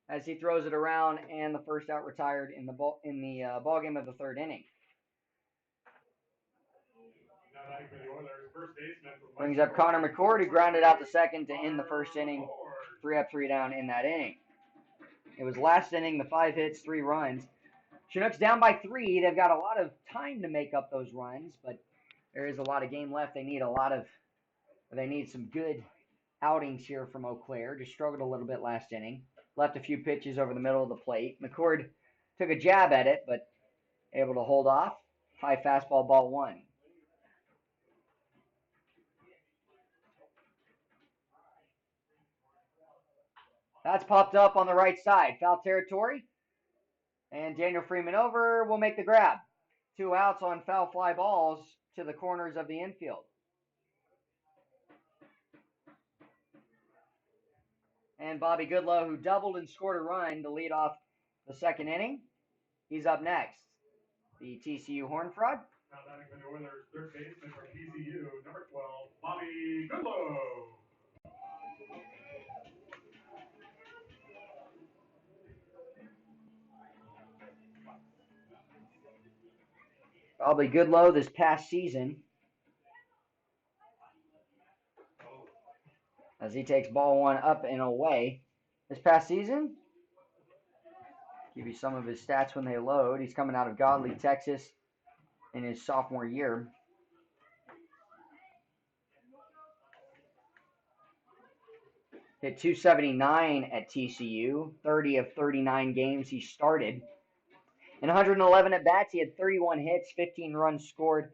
as he throws it around, and the first out retired in the ball game of the third inning. Brings up Connor McCord, who grounded out the second to end the first inning. 3 up, 3 down in that inning. It was last inning, the 5 hits, 3 runs. Chinooks down by 3. They've got a lot of time to make up those runs, but there is a lot of game left. They need some good outings here from Eau Claire. Just struggled a little bit last inning. Left a few pitches over the middle of the plate. McCord took a jab at it, but able to hold off. High fastball, ball one. That's popped up on the right side. Foul territory. And Daniel Freeman over will make the grab. 2 outs on foul fly balls to the corners of the infield. And Bobby Goodlow, who doubled and scored a run to lead off the second inning. He's up next. The TCU Horn Frog. Now batting for the Oilers, third baseman from TCU, number 12, Bobby Goodlow. Bobby Goodlow this past season, as he takes ball one up and away. This past season, give you some of his stats when they load. He's coming out of Godley, Texas in his sophomore year. Hit .279 at TCU, 30 of 39 games he started. In 111 at-bats, he had 31 hits, 15 runs scored,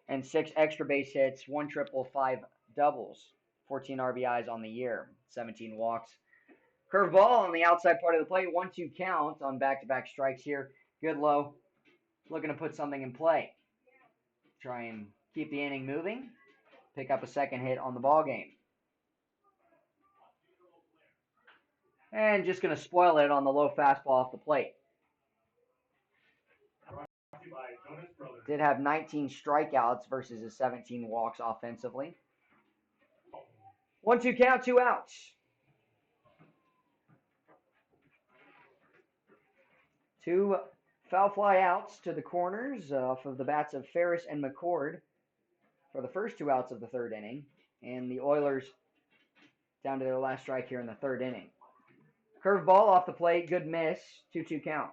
and 6 extra base hits, 1 triple, 5 doubles, 14 RBIs on the year, 17 walks. Curveball on the outside part of the plate, 1-2 count on back-to-back strikes here. Goodlow looking to put something in play. Try and keep the inning moving, pick up a second hit on the ball game. And just going to spoil it on the low fastball off the plate. Did have 19 strikeouts versus his 17 walks offensively. 1-2 count, 2 outs. Two foul fly outs to the corners off of the bats of Ferris and McCord for the first 2 outs of the third inning. And the Oilers down to their last strike here in the third inning. Curveball off the plate, good miss, 2-2 count.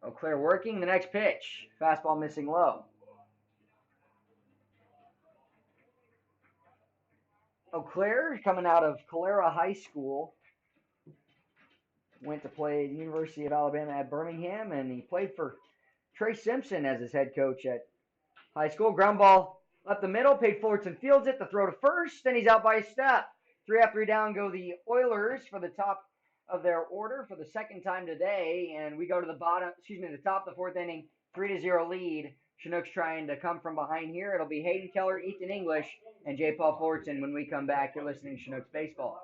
Eau Claire working the next pitch. Fastball missing low. Eau Claire coming out of Calera High School. Went to play at the University of Alabama at Birmingham, and he played for Trey Simpson as his head coach at high school. Ground ball up the middle. Pate Fullerton fields it. The throw to first. Then he's out by a step. 3 up, 3 down go the Oilers for the top of their order for the second time today. And we go to the top of the fourth inning. 3-0 lead. Chinooks trying to come from behind here. It'll be Hayden Keller, Ethan English, and J. Paul Fullerton when we come back. You're listening to Chinooks Baseball.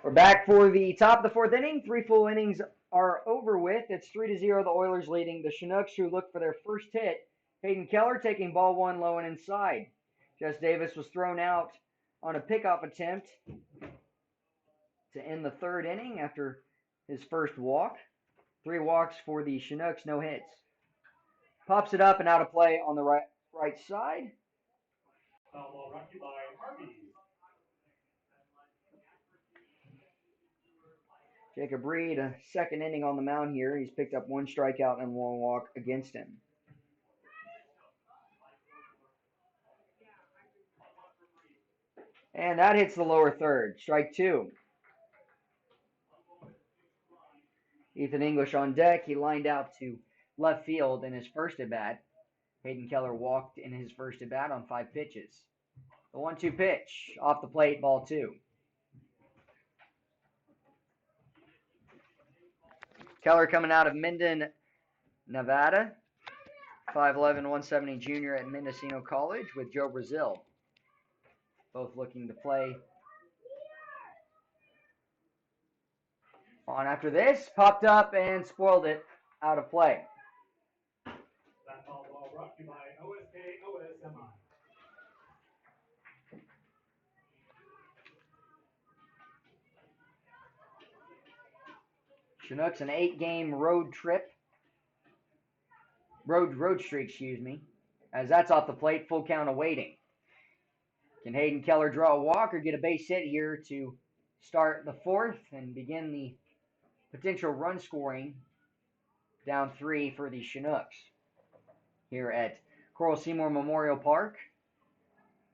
We're back for the top of the fourth inning. 3 full innings are over with. It's 3-0. The Oilers leading. The Chinooks, who look for their first hit. Hayden Keller taking ball one low and inside. Jess Davis was thrown out on a pickoff attempt to end the third inning after his first walk. 3 walks for the Chinooks, no hits. Pops it up and out of play on the right side. Foul ball brought to you by Arby's. Jacob Reed, a second inning on the mound here. He's picked up 1 strikeout and 1 walk against him. And that hits the lower third. Strike 2. Ethan English on deck. He lined out to left field in his first at-bat. Hayden Keller walked in his first at-bat on 5 pitches. The 1-2 pitch, off the plate, ball 2. Keller coming out of Minden, Nevada. 5'11", 170 junior at Mendocino College with Joe Brazil. Both looking to play on after this. Popped up and spoiled it out of play. That foul ball brought to you by OSK OSMI. Chinooks an 8-game road streak, as that's off the plate, full count awaiting. Can Hayden Keller draw a walk or get a base hit here to start the fourth and begin the potential run scoring down 3 for the Chinooks here at Coral Seymour Memorial Park?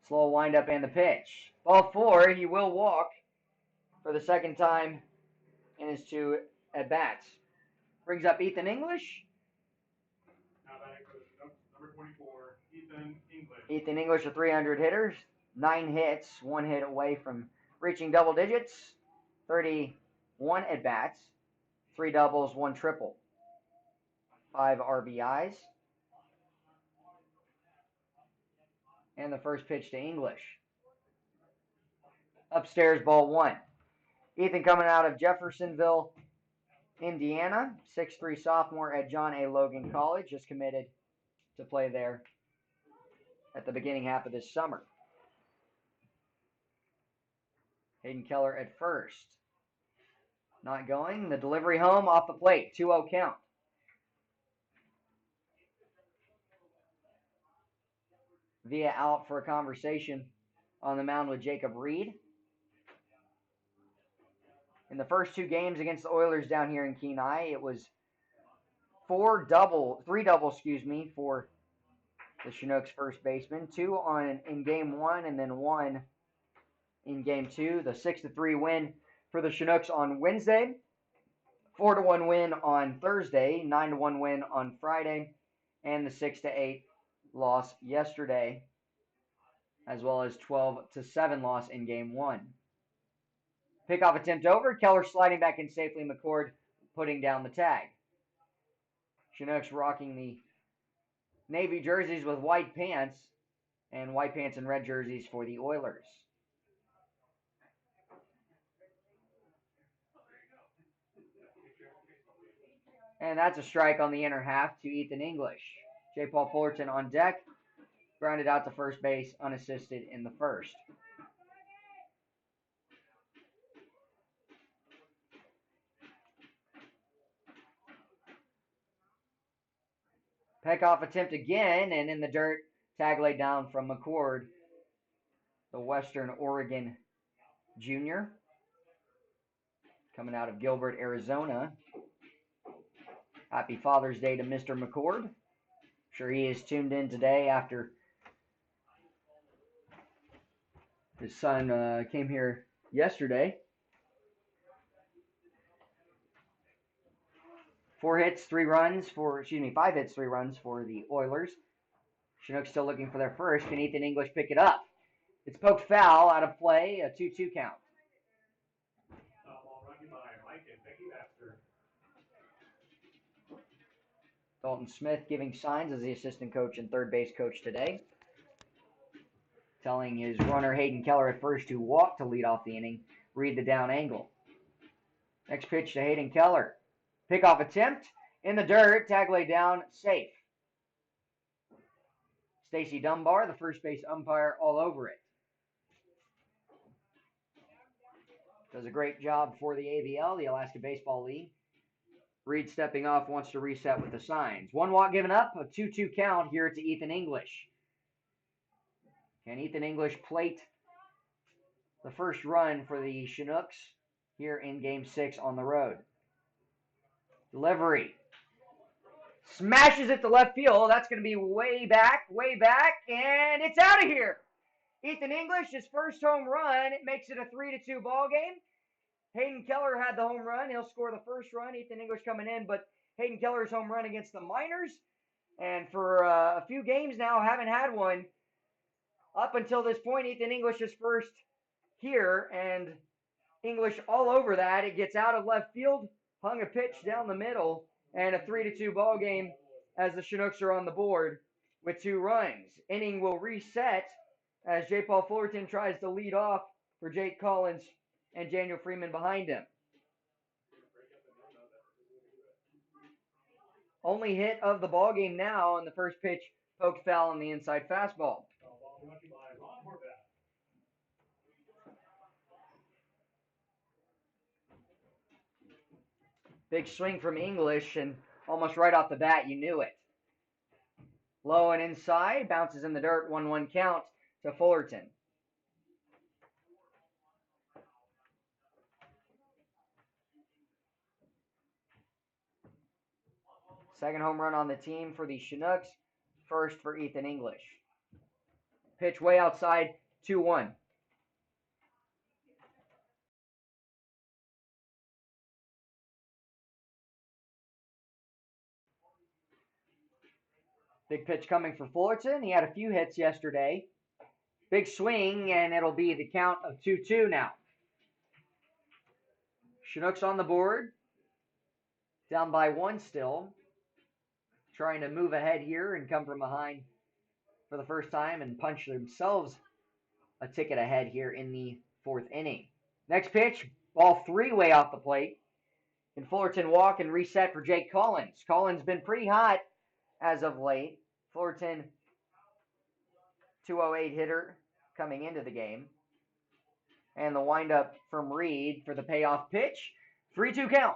Slow windup and the pitch. Ball 4, he will walk for the second time in his 2 at-bats. Brings up Ethan English. Now batting for the Chinooks, number 24, Ethan English. Ethan English, a 300 hitter, 9 hits, 1 hit away from reaching double digits, 31 at-bats, 3 doubles, 1 triple, 5 RBIs. And the first pitch to English. Upstairs, ball 1. Ethan coming out of Jeffersonville, Indiana, 6'3" sophomore at John A. Logan College, just committed to play there at the beginning half of this summer. Hayden Keller at first. Not going. The delivery home off the plate. 2-0 count. Via out for a conversation on the mound with Jacob Reed. In the first 2 games against the Oilers down here in Kenai, it was 3 doubles, for the Chinooks first baseman. 2 in game 1 and then 1 in game 2. The 6-3 win for the Chinooks on Wednesday. 4-1 win on Thursday. 9-1 win on Friday. And the 6-8 loss yesterday, as well as 12-7 loss in game 1. Pickoff attempt over. Keller sliding back in safely. McCord putting down the tag. Chinooks rocking the navy jerseys with white pants, and white pants and red jerseys for the Oilers. And that's a strike on the inner half to Ethan English. J. Paul Fullerton on deck. Grounded out to first base unassisted in the first. Pickoff attempt again, and in the dirt, tag laid down from McCord, the Western Oregon junior, coming out of Gilbert, Arizona. Happy Father's Day to Mr. McCord. I'm sure he is tuned in today after his son came here yesterday. 5 hits, 3 runs for the Oilers. Chinooks still looking for their first. Can Ethan English pick it up? It's poked foul, out of play, a 2-2 count. Ball brought to you by Mike and Becky Baxter. Dalton Smith giving signs as the assistant coach and third base coach today. telling his runner Hayden Keller at first to walk to lead off the inning, read the down angle. Next pitch to Hayden Keller. Pickoff attempt in the dirt, tag laid down, safe. Stacy Dunbar, the first base umpire, all over it. Does a great job for the ABL, the Alaska Baseball League. Reed stepping off, wants to reset with the signs. One walk given up, a 2-2 count here to Ethan English. Can Ethan English plate the first run for the Chinooks here in Game 6 on the road? Delivery. Smashes it to left field. That's going to be way back, and it's out of here. Ethan English, his first home run. It makes it a 3-2 ball game. Hayden Keller had the home run. He'll score the first run. Ethan English coming in, but Hayden Keller's home run against the Miners. And for a few games now, haven't had one. Up until this point, Ethan English is first here, and English all over that. It gets out of left field, hung a pitch down the middle, and a 3-2 ball game as the Chinooks are on the board with 2 runs. Inning will reset as J. Paul Fullerton tries to lead off for Jake Collins and Daniel Freeman behind him. Only hit of the ball game now on the first pitch, poked foul on the inside fastball. Big swing from English, and almost right off the bat, you knew it. Low and inside, bounces in the dirt, 1-1 count to Fullerton. Second home run on the team for the Chinooks, first for Ethan English. Pitch way outside, 2-1. Big pitch coming for Fullerton. He had a few hits yesterday. Big swing, and it'll be the count of 2-2 now. Chinooks on the board. Down by 1 still. Trying to move ahead here and come from behind for the first time and punch themselves a ticket ahead here in the 4th inning. Next pitch, ball 3 way off the plate. Can Fullerton walk and reset for Jake Collins? Collins been pretty hot as of late. Fullerton, 208 hitter coming into the game. And the windup from Reed for the payoff pitch. 3-2 count.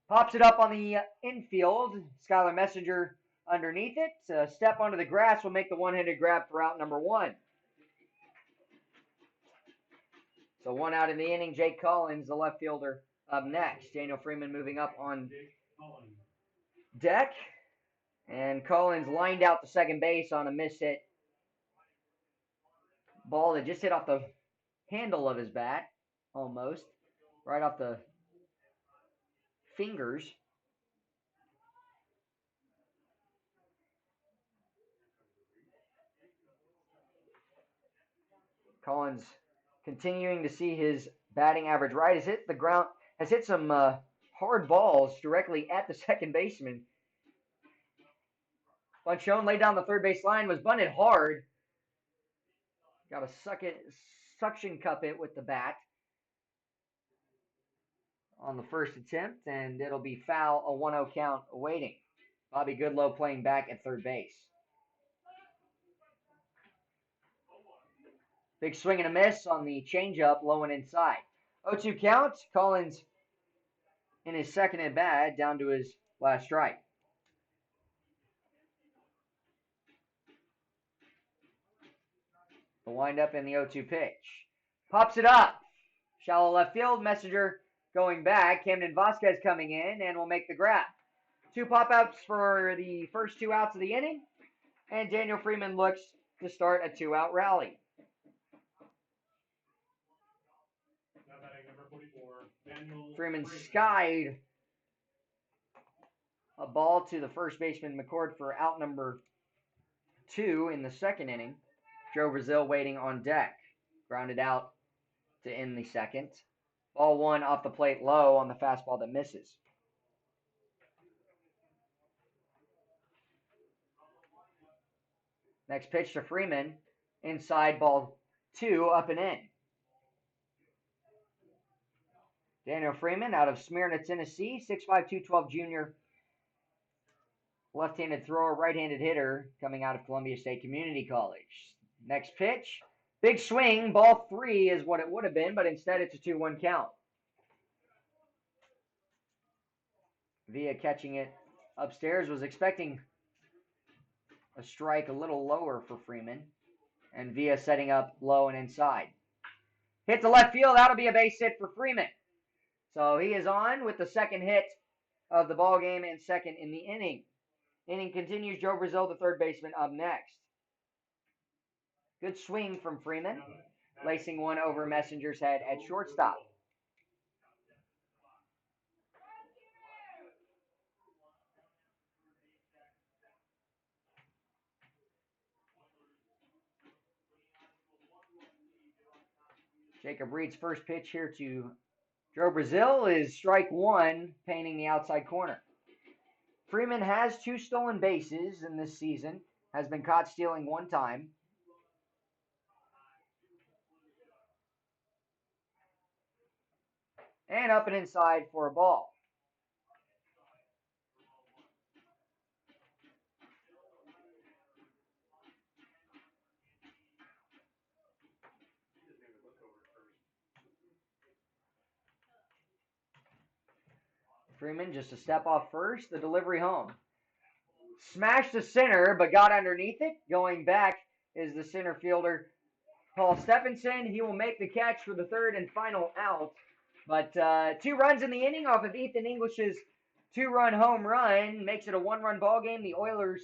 Pops it up on the infield. Skylar Messenger underneath it. A step onto the grass will make the one-handed grab for out number 1. So 1 out in the inning. Jake Collins, the left fielder, up next. Daniel Freeman moving up on deck. And Collins lined out to second base on a miss hit ball that just hit off the handle of his bat, almost. Right off the fingers. Collins continuing to see his batting average right. Has hit some hard balls directly at the second baseman. Bunchone laid down the third base line, was bunted hard. Got to suction cup it with the bat on the first attempt, and it'll be foul, a 1-0 count awaiting. Bobby Goodlow playing back at third base. Big swing and a miss on the changeup, low and inside. 0-2 count. Collins in his second at bat, down to his last strike. The windup and the 0-2 pitch. Pops it up. Shallow left field. Messenger going back. Camden Vasquez coming in and will make the grab. 2 pop-ups for the first 2 outs of the inning. And Daniel Freeman looks to start a 2-out rally. Freeman skied a ball to the first baseman McCord for out number 2 in the second inning. Joe Brazil waiting on deck. Grounded out to end the second. Ball 1 off the plate low on the fastball that misses. Next pitch to Freeman. Inside, ball 2, up and in. Daniel Freeman out of Smyrna, Tennessee, 6'5", 212 junior. Left-handed thrower, right-handed hitter, coming out of Columbia State Community College. Next pitch, big swing, ball 3 is what it would have been, but instead it's a 2-1 count. Villa catching it upstairs, was expecting a strike a little lower for Freeman, and Villa setting up low and inside. Hit to left field, that'll be a base hit for Freeman. So he is on with the second hit of the ball game and second in the inning. Inning continues. Joe Brazil, the third baseman, up next. Good swing from Freeman, lacing one over Messenger's head at shortstop. Jacob Reed's first pitch here to Joe Brazil is strike 1, painting the outside corner. Freeman has 2 stolen bases in this season, has been caught stealing 1 time. And up and inside for a ball. Freeman just a step off first, the delivery home. Smashed to center, but got underneath it. Going back is the center fielder, Paul Stephenson. He will make the catch for the third and final out. But 2 runs in the inning off of Ethan English's 2-run home run makes it a 1-run ball game. The Oilers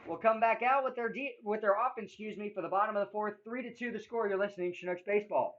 will come back out with their offense, for the bottom of the 4th. 3-2 the score. You're listening to Chinooks Baseball.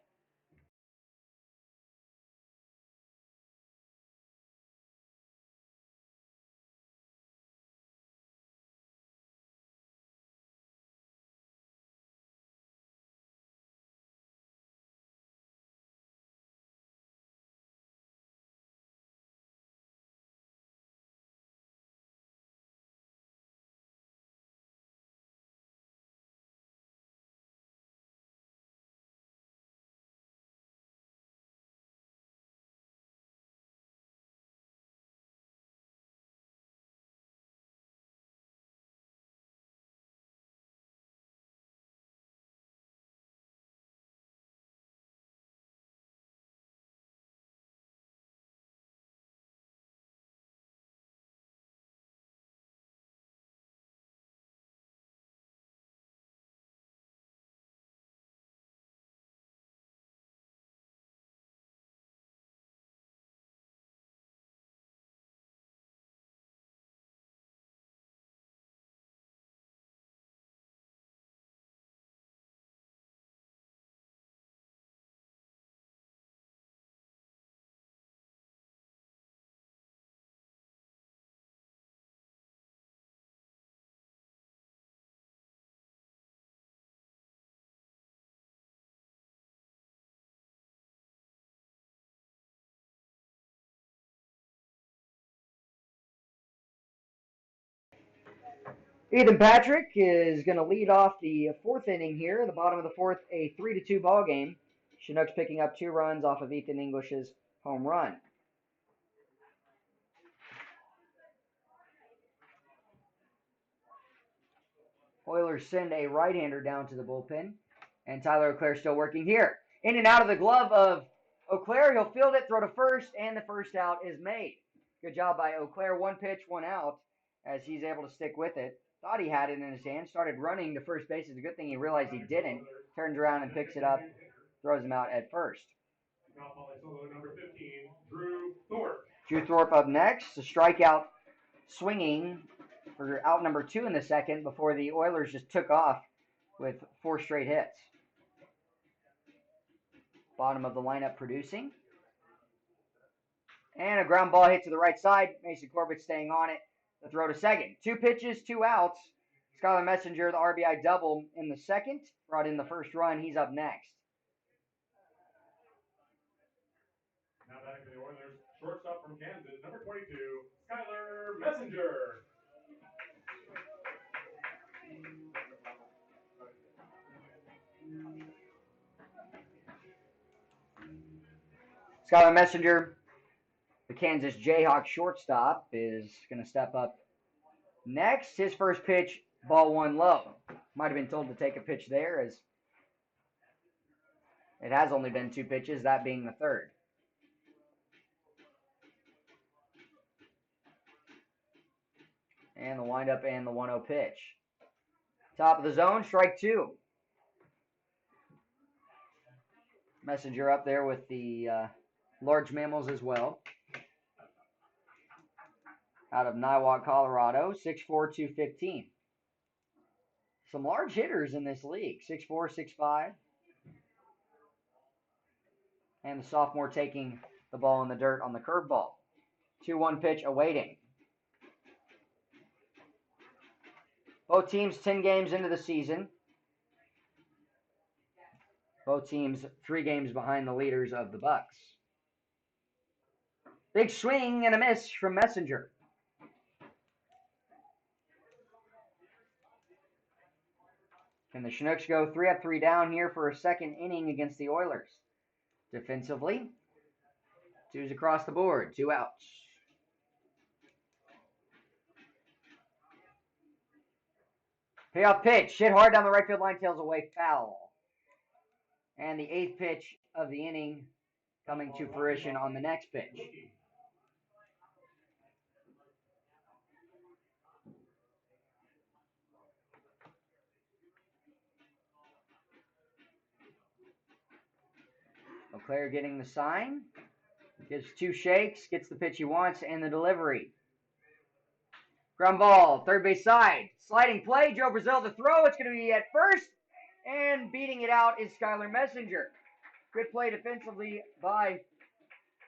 Ethan Patrick is going to lead off the 4th inning here. The bottom of the 4th, a 3-2 ball game. Chinooks picking up 2 runs off of Ethan English's home run. Oilers send a right-hander down to the bullpen, and Tyler Auclair still working here. In and out of the glove of Auclair. He'll field it, throw to first, and the first out is made. Good job by Auclair. 1 pitch, 1 out, as he's able to stick with it. Thought he had it in his hand, started running to first base. It's a good thing he realized he didn't. Turns around and picks it up, throws him out at first. Number 15, Drew Thorpe. Drew Thorpe up next. A strikeout swinging for out number 2 in the second before the Oilers just took off with 4 straight hits. Bottom of the lineup producing. And a ground ball hit to the right side. Mason Corbett staying on it. The throw to second. 2 pitches, 2 outs. Skylar Messenger, the RBI double in the second. Brought in the first run. He's up next. Now batting for the Oilers, shortstop from Kansas, number 22, Skylar Messenger. Skylar Messenger, the Kansas Jayhawk shortstop, is going to step up next. His first pitch, ball one low. Might have been told to take a pitch there, as it has only been 2 pitches, that being the third. And the windup and the 1-0 pitch. Top of the zone, strike 2. Messenger up there with the large mammals as well. Out of Niwot, Colorado, 6'4", 215. Some large hitters in this league, 6'4", 6'5". And the sophomore taking the ball in the dirt on the curveball. 2-1 pitch awaiting. Both teams 10 games into the season. Both teams 3 games behind the leaders of the Bucks. Big swing and a miss from Messenger. Can the Chinooks go 3 up, 3 down here for a second inning against the Oilers? Defensively, 2's across the board, 2 outs. Payoff pitch, hit hard down the right field line, tails away, foul. And the 8th pitch of the inning coming to fruition on the next pitch. Leclerc getting the sign. Gives 2 shakes, gets the pitch he wants, and the delivery. Ground ball, third base side. Sliding play, Joe Brazil the throw. It's going to be at first. And beating it out is Skylar Messenger. Good play defensively by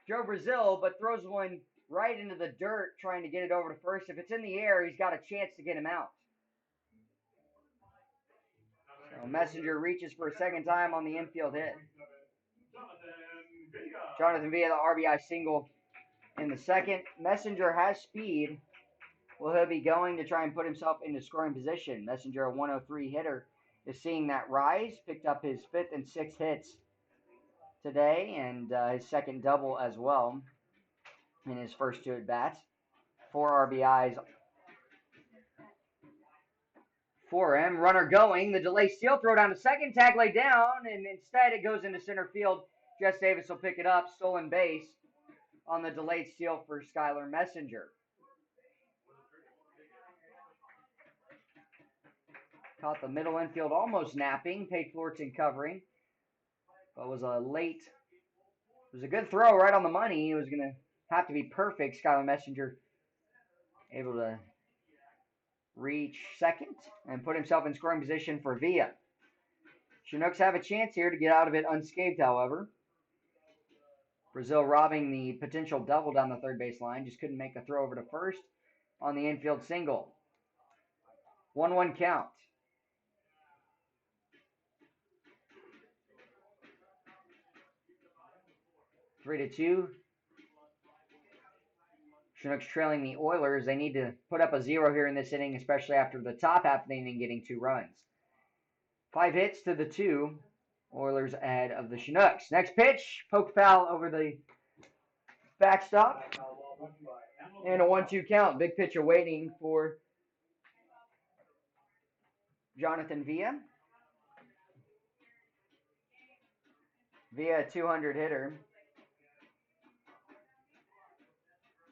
Joe Brazil, but throws one right into the dirt trying to get it over to first. If it's in the air, he's got a chance to get him out. So Messenger reaches for a second time on the infield hit. Jonathan Villa, the RBI single in the second. Messenger has speed. Will he be going to try and put himself into scoring position? Messenger, a 103 hitter, is seeing that rise. Picked up his 5th and 6th hits today, and his second double as well in his first 2 at-bats. 4 RBIs for him. Runner going. The delay steal, throw down to second, tag laid down, and instead it goes into center field. Jess Davis will pick it up. Stolen base on the delayed steal for Skylar Messenger. Caught the middle infield almost napping. Paige Florton covering. But it was a good throw right on the money. It was going to have to be perfect. Skylar Messenger able to reach second and put himself in scoring position for Villa. Chinooks have a chance here to get out of it unscathed, however. Brazil robbing the potential double down the third base line. Just couldn't make a throw over to first on the infield single. 1-1 count. Three to 2. Chinooks trailing the Oilers. They need to put up a 0 here in this inning, especially after the top half of the inning getting 2 runs. 5 hits to the 2. Oilers ahead of the Chinooks. Next pitch, poke foul over the backstop. And a 1-2 count. Big pitch awaiting for Jonathan Villa. Villa, a 200 hitter.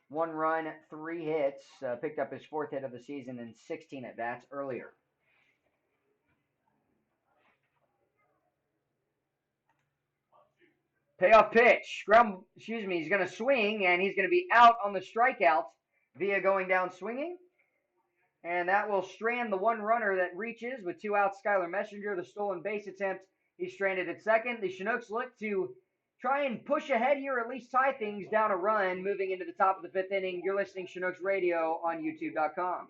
1 run, 3 hits. Picked up his 4th hit of the season in 16 at-bats earlier. Payoff pitch. He's going to swing, and he's going to be out on the strikeout. Villa going down swinging. And that will strand the 1 runner that reaches with 2 outs. Skylar Messenger, the stolen base attempt. He's stranded at second. The Chinooks look to try and push ahead here, at least tie things down a run, moving into the top of the 5th inning. You're listening to Chinooks Radio on YouTube.com.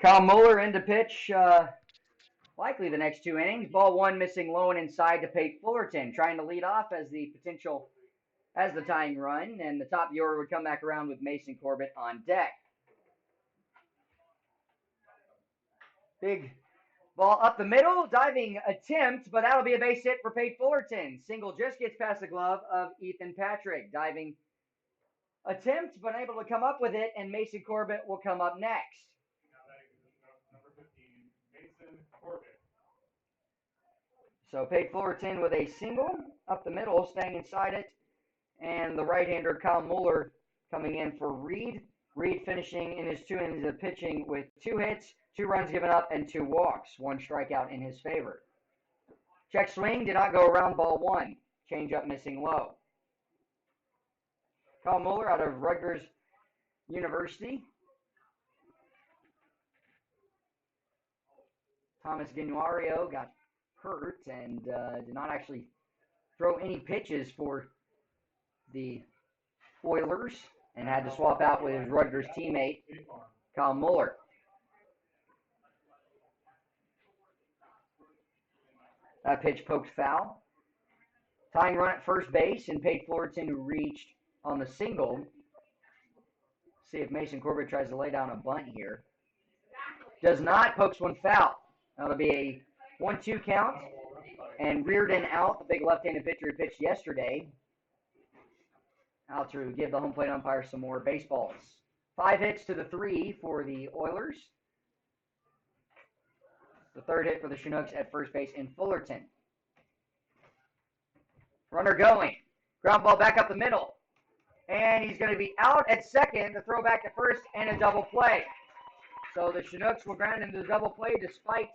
Kyle Mueller into pitch, likely the next 2 innings. Ball one missing low and inside to Pate Fullerton, trying to lead off as the tying run, and the top of the order would come back around with Mason Corbett on deck. Big ball up the middle, diving attempt, but that'll be a base hit for Pate Fullerton. Single just gets past the glove of Ethan Patrick. Diving attempt, but able to come up with it, and Mason Corbett will come up next. Now batting position number 15, Mason Corbett. So Pate Fullerton with a single up the middle, staying inside it, and the right-hander Kyle Mueller coming in for Reed. Reed finishing in his 2 innings of pitching with 2 hits, 2 runs given up, and 2 walks, 1 strikeout in his favor. Check swing did not go around ball one. Change up missing low. Kyle Mueller out of Rutgers University. Thomas Genuario got hurt and did not actually throw any pitches for the Oilers and had to swap out with his Rutgers teammate, Kyle Mueller. That pitch poked foul. Tying run at first base, and Pate Fullerton, who reached on the single. See if Mason Corbett tries to lay down a bunt here. Does not, pokes one foul. That'll be a 1-2 count. And Reardon out, the big left-handed pitcher who pitched yesterday, out to give the home plate umpire some more baseballs. 5 hits to the 3 for the Oilers. The 3rd hit for the Chinooks at first base in Fullerton. Runner going. Ground ball back up the middle. And he's going to be out at second to throw back to first and a double play. So the Chinooks will ground into the double play despite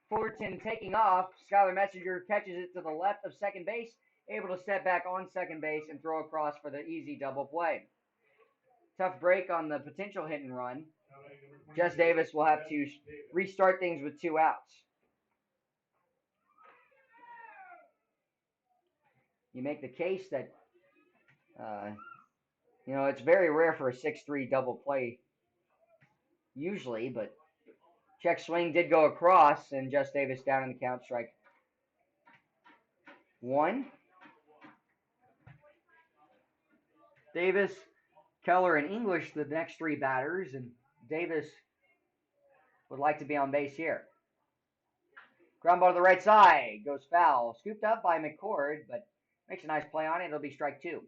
Fullerton taking off. Skylar Messenger catches it to the left of second base, able to step back on second base and throw across for the easy double play. Tough break on the potential hit and run. Jess Davis will have to restart things with 2 outs. You make the case that, it's very rare for a 6-3 double play usually, but check swing did go across, and Jess Davis down in the count, strike 1. Davis, Keller, and English, the next 3 batters, and Davis would like to be on base here. Ground ball to the right side, goes foul. Scooped up by McCord, but makes a nice play on it. It'll be strike 2.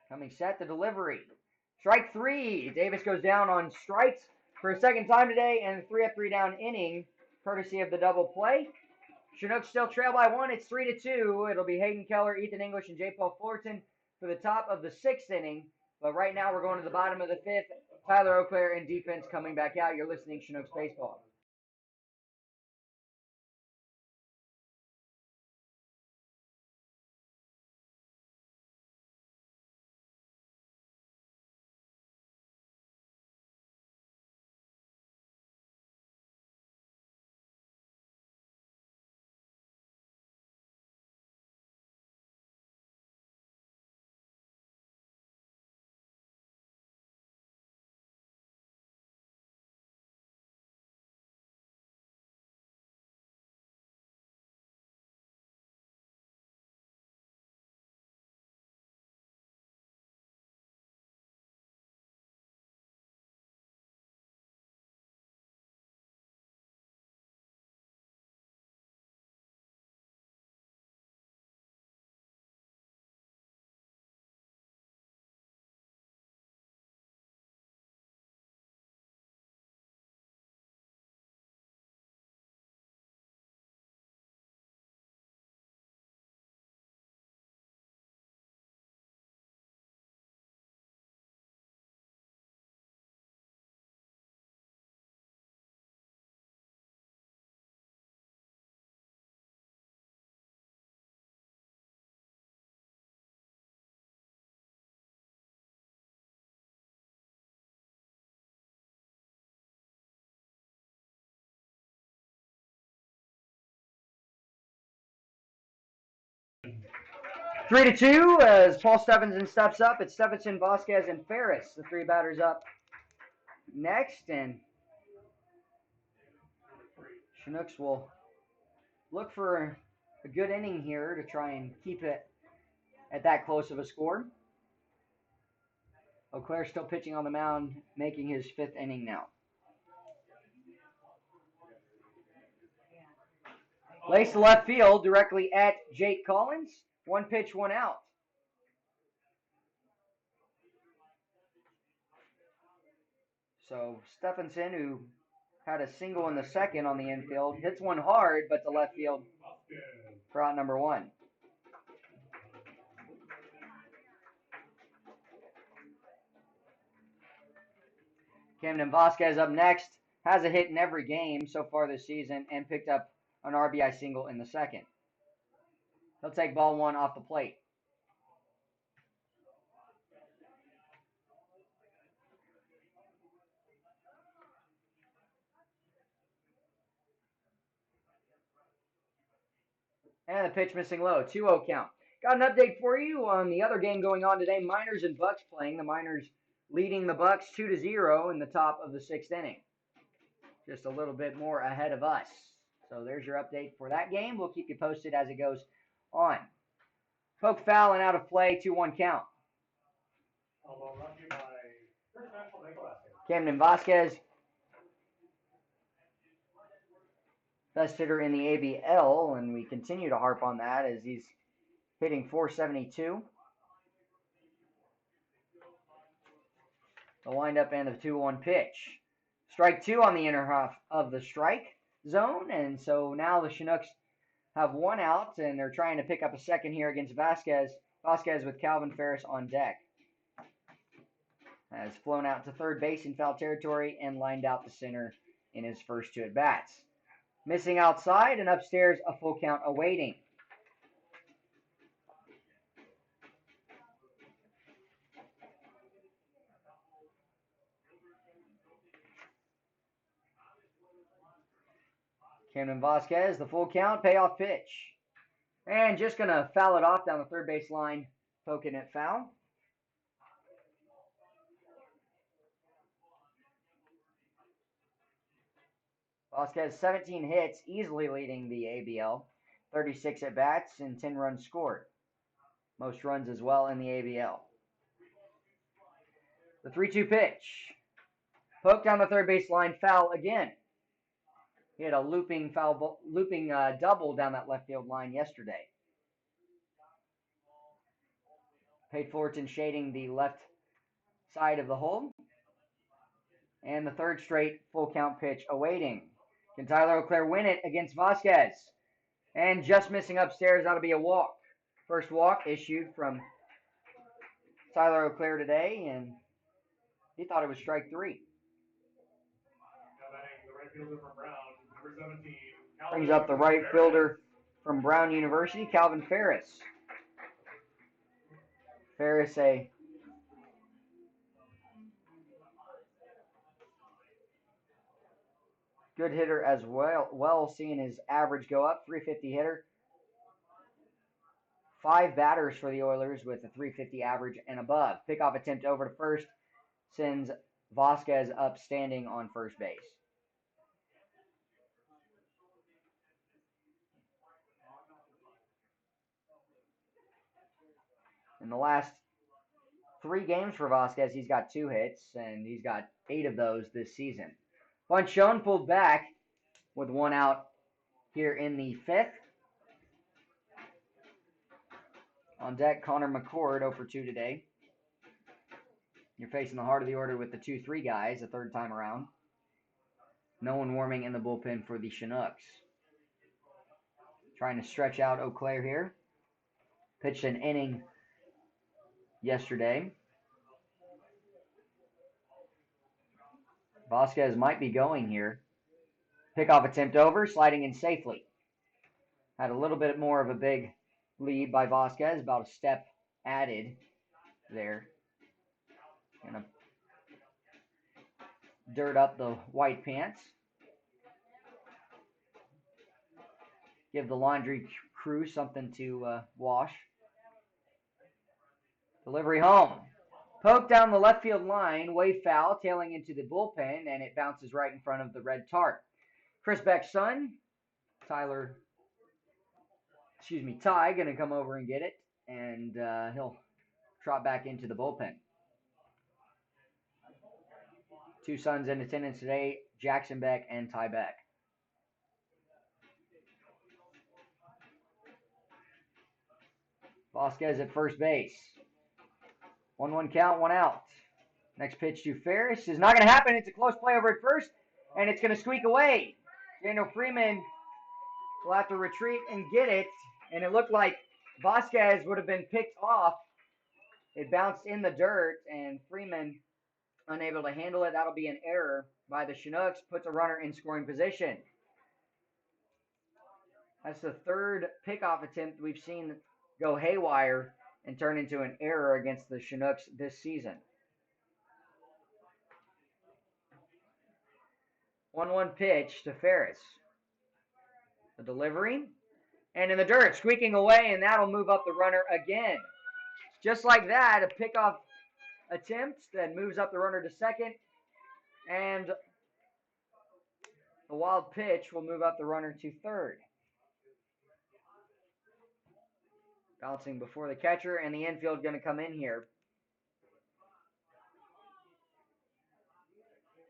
Coming set, the delivery. Strike 3. Davis goes down on strikes for a second time today, and a 3 up, 3 down inning, courtesy of the double play. Chinooks still trail by 1. It's 3-2. It'll be Hayden Keller, Ethan English, and J. Paul Fullerton for the top of the 6th inning. But right now we're going to the bottom of the 5th. Tyler O'Clair in defense coming back out. You're listening to Chinooks Baseball. 3-2 as Paul Stephenson steps up. It's Stephenson, Vasquez, and Ferris, the three batters up next. And Chinooks will look for a good inning here to try and keep it at that close of a score. Auclair still pitching on the mound, making his 5th inning now. Lace to left field, directly at Jake Collins. 1 pitch, 1 out. So Stephenson, who had a single in the second on the infield, hits one hard, but to left field for out number 1. Camden Vasquez up next. Has a hit in every game so far this season and picked up an RBI single in the second. He'll take ball 1 off the plate. And the pitch missing low. 2-0 count. Got an update for you on the other game going on today. Miners and Bucks playing. The Miners leading the Bucks 2-0 in the top of the 6th inning. Just a little bit more ahead of us. So there's your update for that game. We'll keep you posted as it goes on. Poke foul and out of play. 2-1 count. Camden Vasquez, best hitter in the ABL, and we continue to harp on that as he's hitting .472. The windup and the 2-1 pitch. Strike 2 on the inner half of the strike zone, and so now the Chinooks have 1 out, and they're trying to pick up a second here against Vasquez. Vasquez with Calvin Ferris on deck. Has flown out to third base in foul territory and lined out to center in his first 2 at-bats. Missing outside and upstairs, a full count awaiting. Camden Vasquez, the full count, payoff pitch. And just going to foul it off down the third base line, poking it foul. Vasquez, 17 hits, easily leading the ABL. 36 at-bats and 10 runs scored. Most runs as well in the ABL. The 3-2 pitch. Poked down the third base line, foul again. He had a looping double down that left field line yesterday. Pate Fullerton shading the left side of the hole. And the third straight full count pitch awaiting. Can Tyler Auclair win it against Vasquez? And just missing upstairs, that'll be a walk. First walk issued from Tyler Auclair today, and he thought it was strike 3. Brings up the right fielder from Brown University, Calvin Ferris. Ferris, a good hitter as well, seeing his average go up, 350 hitter. 5 batters for the Oilers with a 350 average and above. Pickoff attempt over to first sends Vasquez up standing on first base. In the last 3 games for Vasquez, he's got 2 hits, and he's got 8 of those this season. Bunt shown, pulled back with 1 out here in the 5th. On deck, Connor McCord, 0 for 2 today. You're facing the heart of the order with the 2-3 guys, the third time around. No one warming in the bullpen for the Chinooks. Trying to stretch out Auclair here. Pitched an inning yesterday. Vasquez might be going here. Pickoff attempt over, sliding in safely. Had a little bit more of a big lead by Vasquez, about a step added there. Gonna dirt up the white pants. Give the laundry crew something to wash. Delivery home. Poke down the left field line, way foul, tailing into the bullpen, and it bounces right in front of the red tarp. Chris Beck's son, Ty, going to come over and get it, and he'll trot back into the bullpen. Two sons in attendance today, Jackson Beck and Ty Beck. Vasquez at first base. 1-1 count, 1 out. Next pitch to Ferris is not going to happen. It's a close play over at first, and it's going to squeak away. Daniel Freeman will have to retreat and get it, and it looked like Vasquez would have been picked off. It bounced in the dirt, and Freeman unable to handle it. That'll be an error by the Chinooks. Puts a runner in scoring position. That's the third pickoff attempt we've seen go haywire and turn into an error against the Chinooks this season. 1-1 pitch to Ferris. The delivery. And in the dirt, squeaking away, and that'll move up the runner again. Just like that, a pickoff attempt that moves up the runner to second. And the wild pitch will move up the runner to third. Bouncing before the catcher, and the infield going to come in here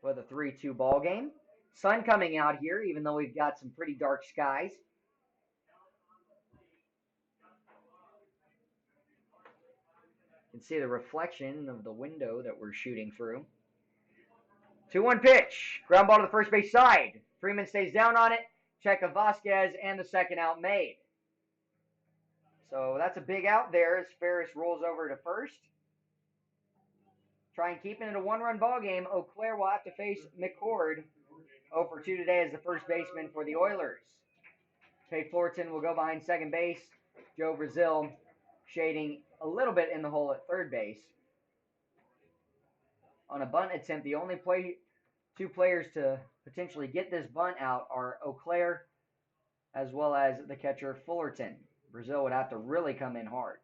with a 3-2 ball game. Sun coming out here, even though we've got some pretty dark skies. You can see the reflection of the window that we're shooting through. 2-1 pitch. Ground ball to the first base side. Freeman stays down on it. Check of Vasquez, and the second out made. So that's a big out there as Ferris rolls over to first. Try and keep it in a 1-run ball game. Eau Claire will have to face McCord. 0 for 2 today as the first baseman for the Oilers. Tate Fullerton will go behind second base. Joe Brazil shading a little bit in the hole at third base. On a bunt attempt, the only two players to potentially get this bunt out are Eau Claire as well as the catcher Fullerton. Brazil would have to really come in hard.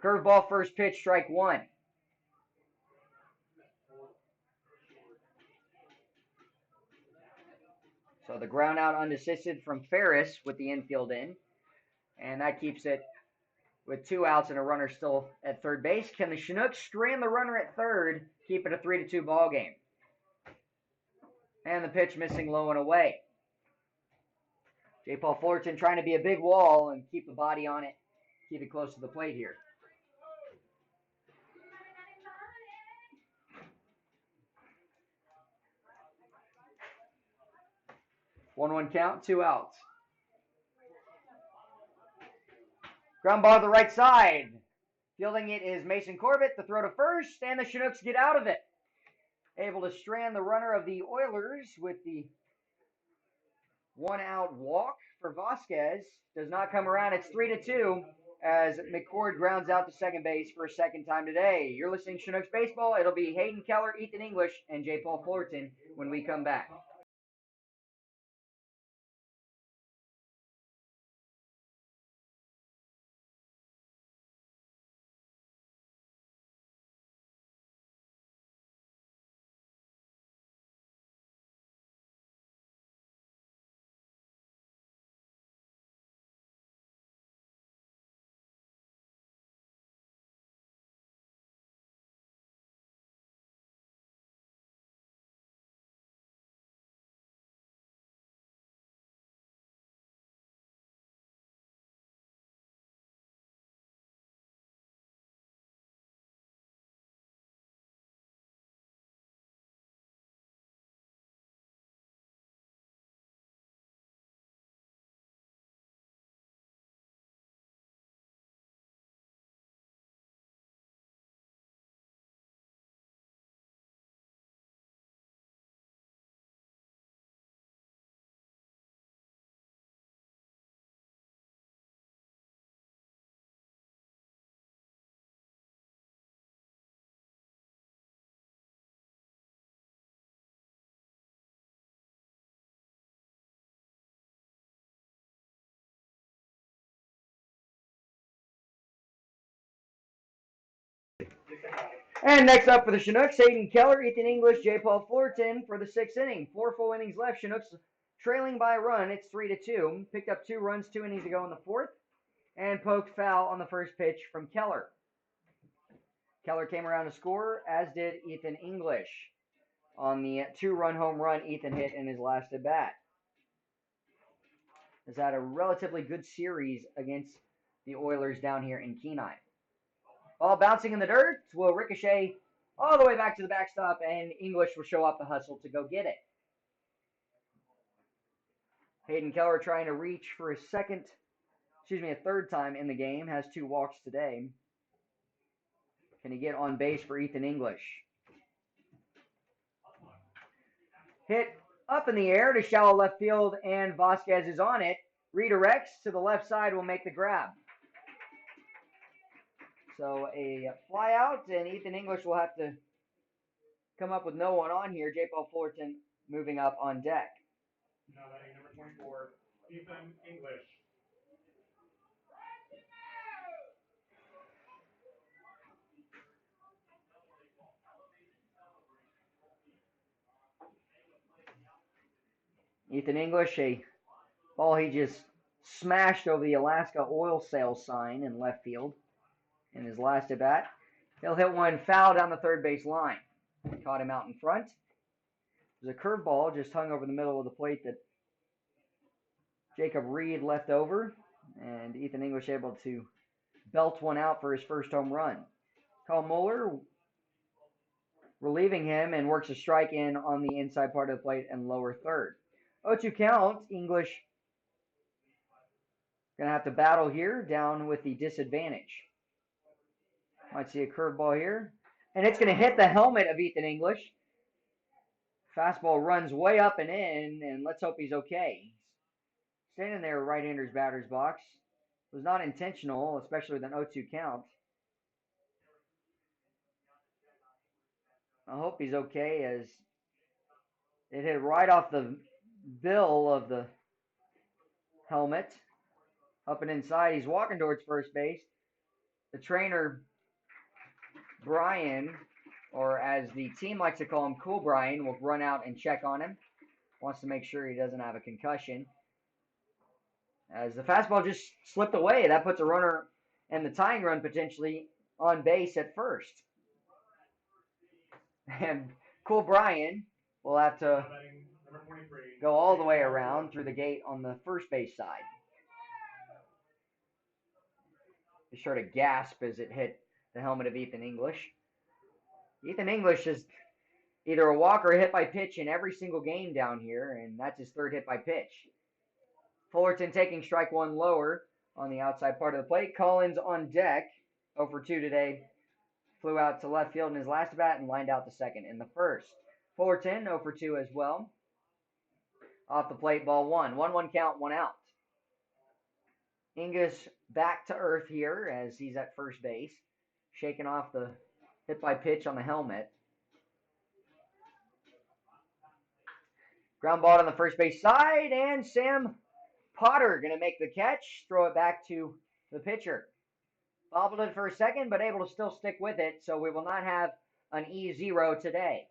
Curveball first pitch, strike 1. So the ground out unassisted from Ferris with the infield in. And that keeps it with 2 outs and a runner still at third base. Can the Chinooks strand the runner at third, keep it a 3-2 ball game? And the pitch missing low and away. J. Paul Fullerton trying to be a big wall and keep the body on it, keep it close to the plate here. One count, 2 outs. Ground ball to the right side. Fielding it is Mason Corbett. The throw to first, and the Chinooks get out of it. Able to strand the runner of the Oilers with the 1-out walk for Vasquez. Does not come around. It's 3-2 as McCord grounds out to second base for a second time today. You're listening to Chinooks Baseball. It'll be Hayden Keller, Ethan English, and J. Paul Fullerton when we come back. And next up for the Chinooks, Hayden Keller, Ethan English, J. Paul Fullerton for the 6th inning. 4 full innings left. Chinooks trailing by a run. It's 3-2. Picked up 2 runs, 2 innings ago in the 4th, and poked foul on the first pitch from Keller. Keller came around to score, as did Ethan English on the 2-run home run Ethan hit in his last at bat. Has had a relatively good series against the Oilers down here in Kenai. Ball bouncing in the dirt will ricochet all the way back to the backstop, and English will show up the hustle to go get it. Hayden Keller trying to reach for a third time in the game, has 2 walks today. Can he get on base for Ethan English? Hit up in the air to shallow left field, and Vasquez is on it. Redirects to the left side, will make the grab. So a fly out, and Ethan English will have to come up with no one on here. J. Paul Fullerton moving up on deck. Now batting number 24, Ethan English. Ethan English, a ball he just smashed over the Alaska oil sales sign in left field in his last at bat. He'll hit one foul down the third base line. Caught him out in front. There's a curveball just hung over the middle of the plate that Jacob Reed left over, and Ethan English able to belt one out for his first home run. Carl Mueller relieving him and works a strike in on the inside part of the plate and lower third. 0-2 count. English going to have to battle here down with the disadvantage. Might see a curveball here. And it's going to hit the helmet of Ethan English. Fastball runs way up and in, and let's hope he's okay. Standing there, right-hander's batter's box. It was not intentional, especially with an 0-2 count. I hope he's okay, as it hit right off the bill of the helmet. Up and inside, he's walking towards first base. The trainer, Brian, or as the team likes to call him, Cool Brian, will run out and check on him. Wants to make sure he doesn't have a concussion. As the fastball just slipped away, that puts a runner and the tying run potentially on base at first. And Cool Brian will have to go all the way around through the gate on the first base side. He sort of gasped as it hit the helmet of Ethan English. Ethan English is either a walk or a hit by pitch in every single game down here, and that's his 3rd hit by pitch. Fullerton taking strike 1 lower on the outside part of the plate. Collins on deck, 0-2 today. Flew out to left field in his last bat and lined out to second in the first. Fullerton 0-2 as well. Off the plate, ball 1. 1-1 count, 1 out. English back to earth here as he's at first base, shaking off the hit by pitch on the helmet. Ground ball on the first base side, and Sam Potter going to make the catch, throw it back to the pitcher. Bobbled it for a second, but able to still stick with it, so we will not have an E0 today.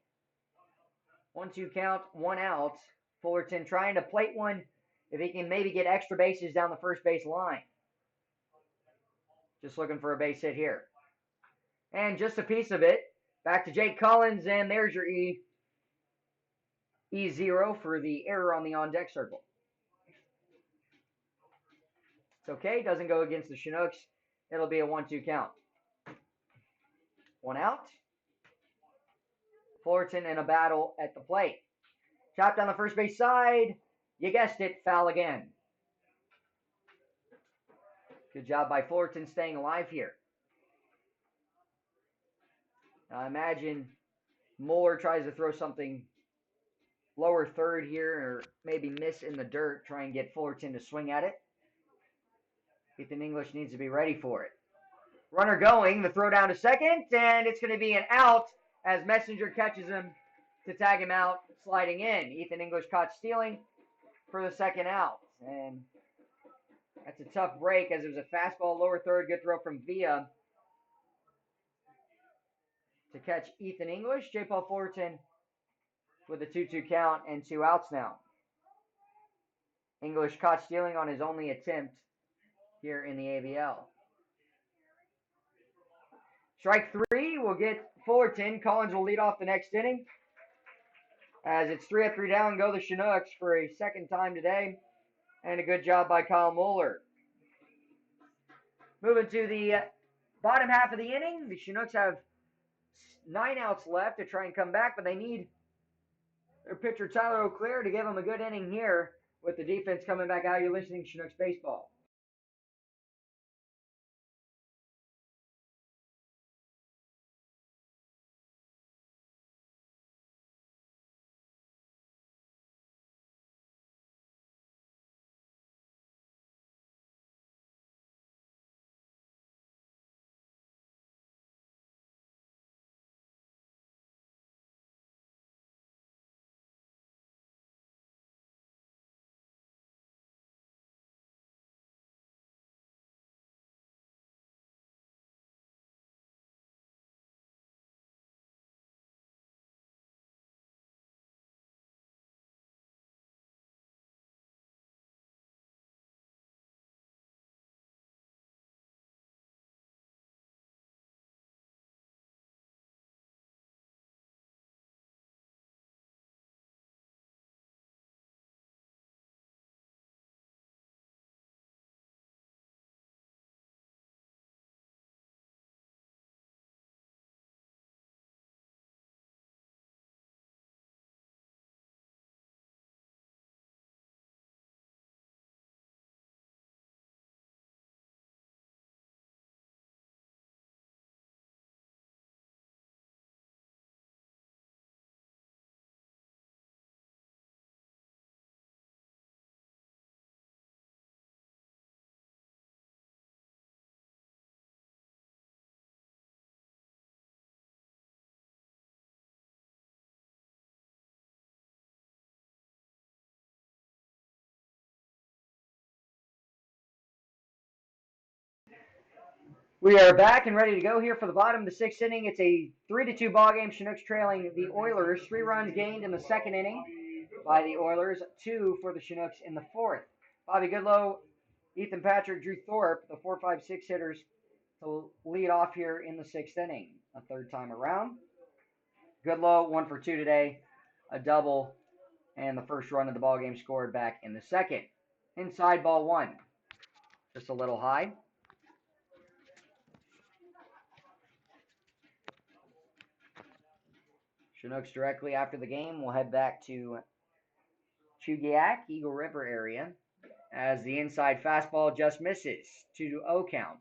1-2 count, 1 out. Fullerton trying to plate one if he can maybe get extra bases down the first base line. Just looking for a base hit here. And just a piece of it. Back to Jake Collins, and there's your E0 for the error on the on-deck circle. It's okay. Doesn't go against the Chinooks. It'll be a 1-2 count. 1 out. Fullerton in a battle at the plate. Chopped on the first base side. You guessed it, foul again. Good job by Fullerton staying alive here. Now I imagine Mueller tries to throw something lower third here, or maybe miss in the dirt, try and get Fullerton to swing at it. Ethan English needs to be ready for it. Runner going, the throw down to second, and it's going to be an out as Messenger catches him to tag him out, sliding in. Ethan English caught stealing for the second out. And that's a tough break as it was a fastball lower third, good throw from Villa. to catch Ethan English. J. Paul Fullerton with a 2-2 count and 2 outs now. English caught stealing on his only attempt here in the ABL. Strike 3 will get Fullerton. Collins will lead off the next inning. As it's 3-3 down, go the Chinooks for a second time today. And a good job by Kyle Mueller. Moving to the bottom half of the inning, the Chinooks have 9 outs left to try and come back, but they need their pitcher Tyler O'Clair to give them a good inning here with the defense coming back out. You're listening to Chinooks Baseball. We are back and ready to go here for the bottom of the 6th inning. It's a 3-2 ball game. Chinooks trailing the Oilers. 3 runs gained in the 2nd inning by the Oilers. 2 for the Chinooks in the 4th. Bobby Goodlow, Ethan Patrick, Drew Thorpe, the 4, 5, 6 hitters to lead off here in the 6th inning. A third time around. Goodlow 1 for 2 today, a double, and the first run of the ball game scored back in the 2nd. Inside ball 1, just a little high. Chinooks directly after the game will head back to Chugiak, Eagle River area, as the inside fastball just misses. 2-0 count.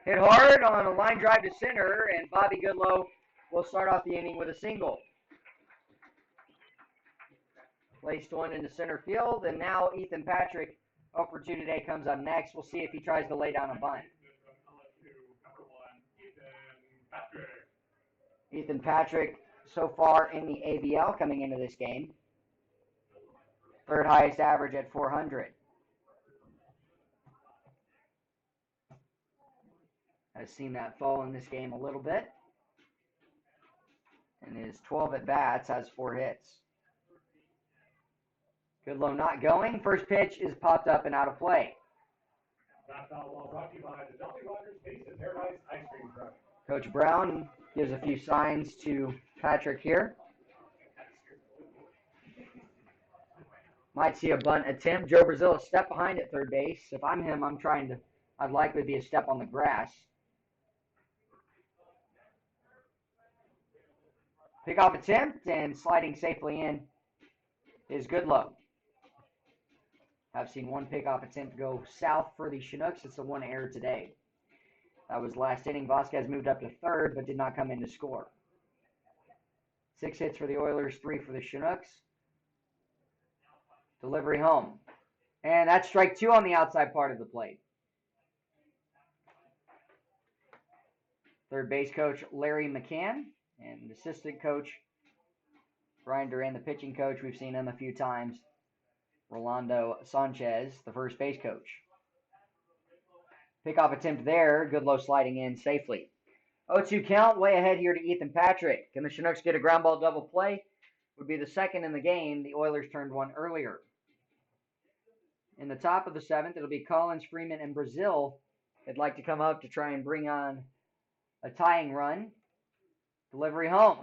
Hit hard on a line drive to center, and Bobby Goodlow will start off the inning with a single. Placed one into center field, and now Ethan Patrick, 0 for 2 today, comes up next. We'll see if he tries to lay down a bunt. Ethan Patrick, so far in the ABL coming into this game, 3rd highest average at 400. Has seen that fall in this game a little bit. And his 12 at-bats has 4 hits. Goodlow not going. First pitch is popped up and out of play. Coach Brown gives a few signs to Patrick here. Might see a bunt attempt. Joe Brazil a step behind at third base. If I'm him, I'd likely be a step on the grass. Pickoff attempt and sliding safely in is Goodlow. I've seen one pickoff attempt go south for the Chinooks. It's the 1 error today. That was last inning. Vasquez moved up to 3rd, but did not come in to score. 6 hits for the Oilers, 3 for the Chinooks. Delivery home. And that's strike 2 on the outside part of the plate. Third base coach Larry McCann and assistant coach Brian Duran, the pitching coach, we've seen him a few times. Rolando Sanchez, the first base coach. Pickoff attempt there. Goodlow sliding in safely. 0-2 count, way ahead here to Ethan Patrick. Can the Chinooks get a ground ball double play? Would be the second in the game. The Oilers turned one earlier. In the top of the seventh, it'll be Collins, Freeman, and Brazil. They'd like to come up to try and bring on a tying run. Delivery home.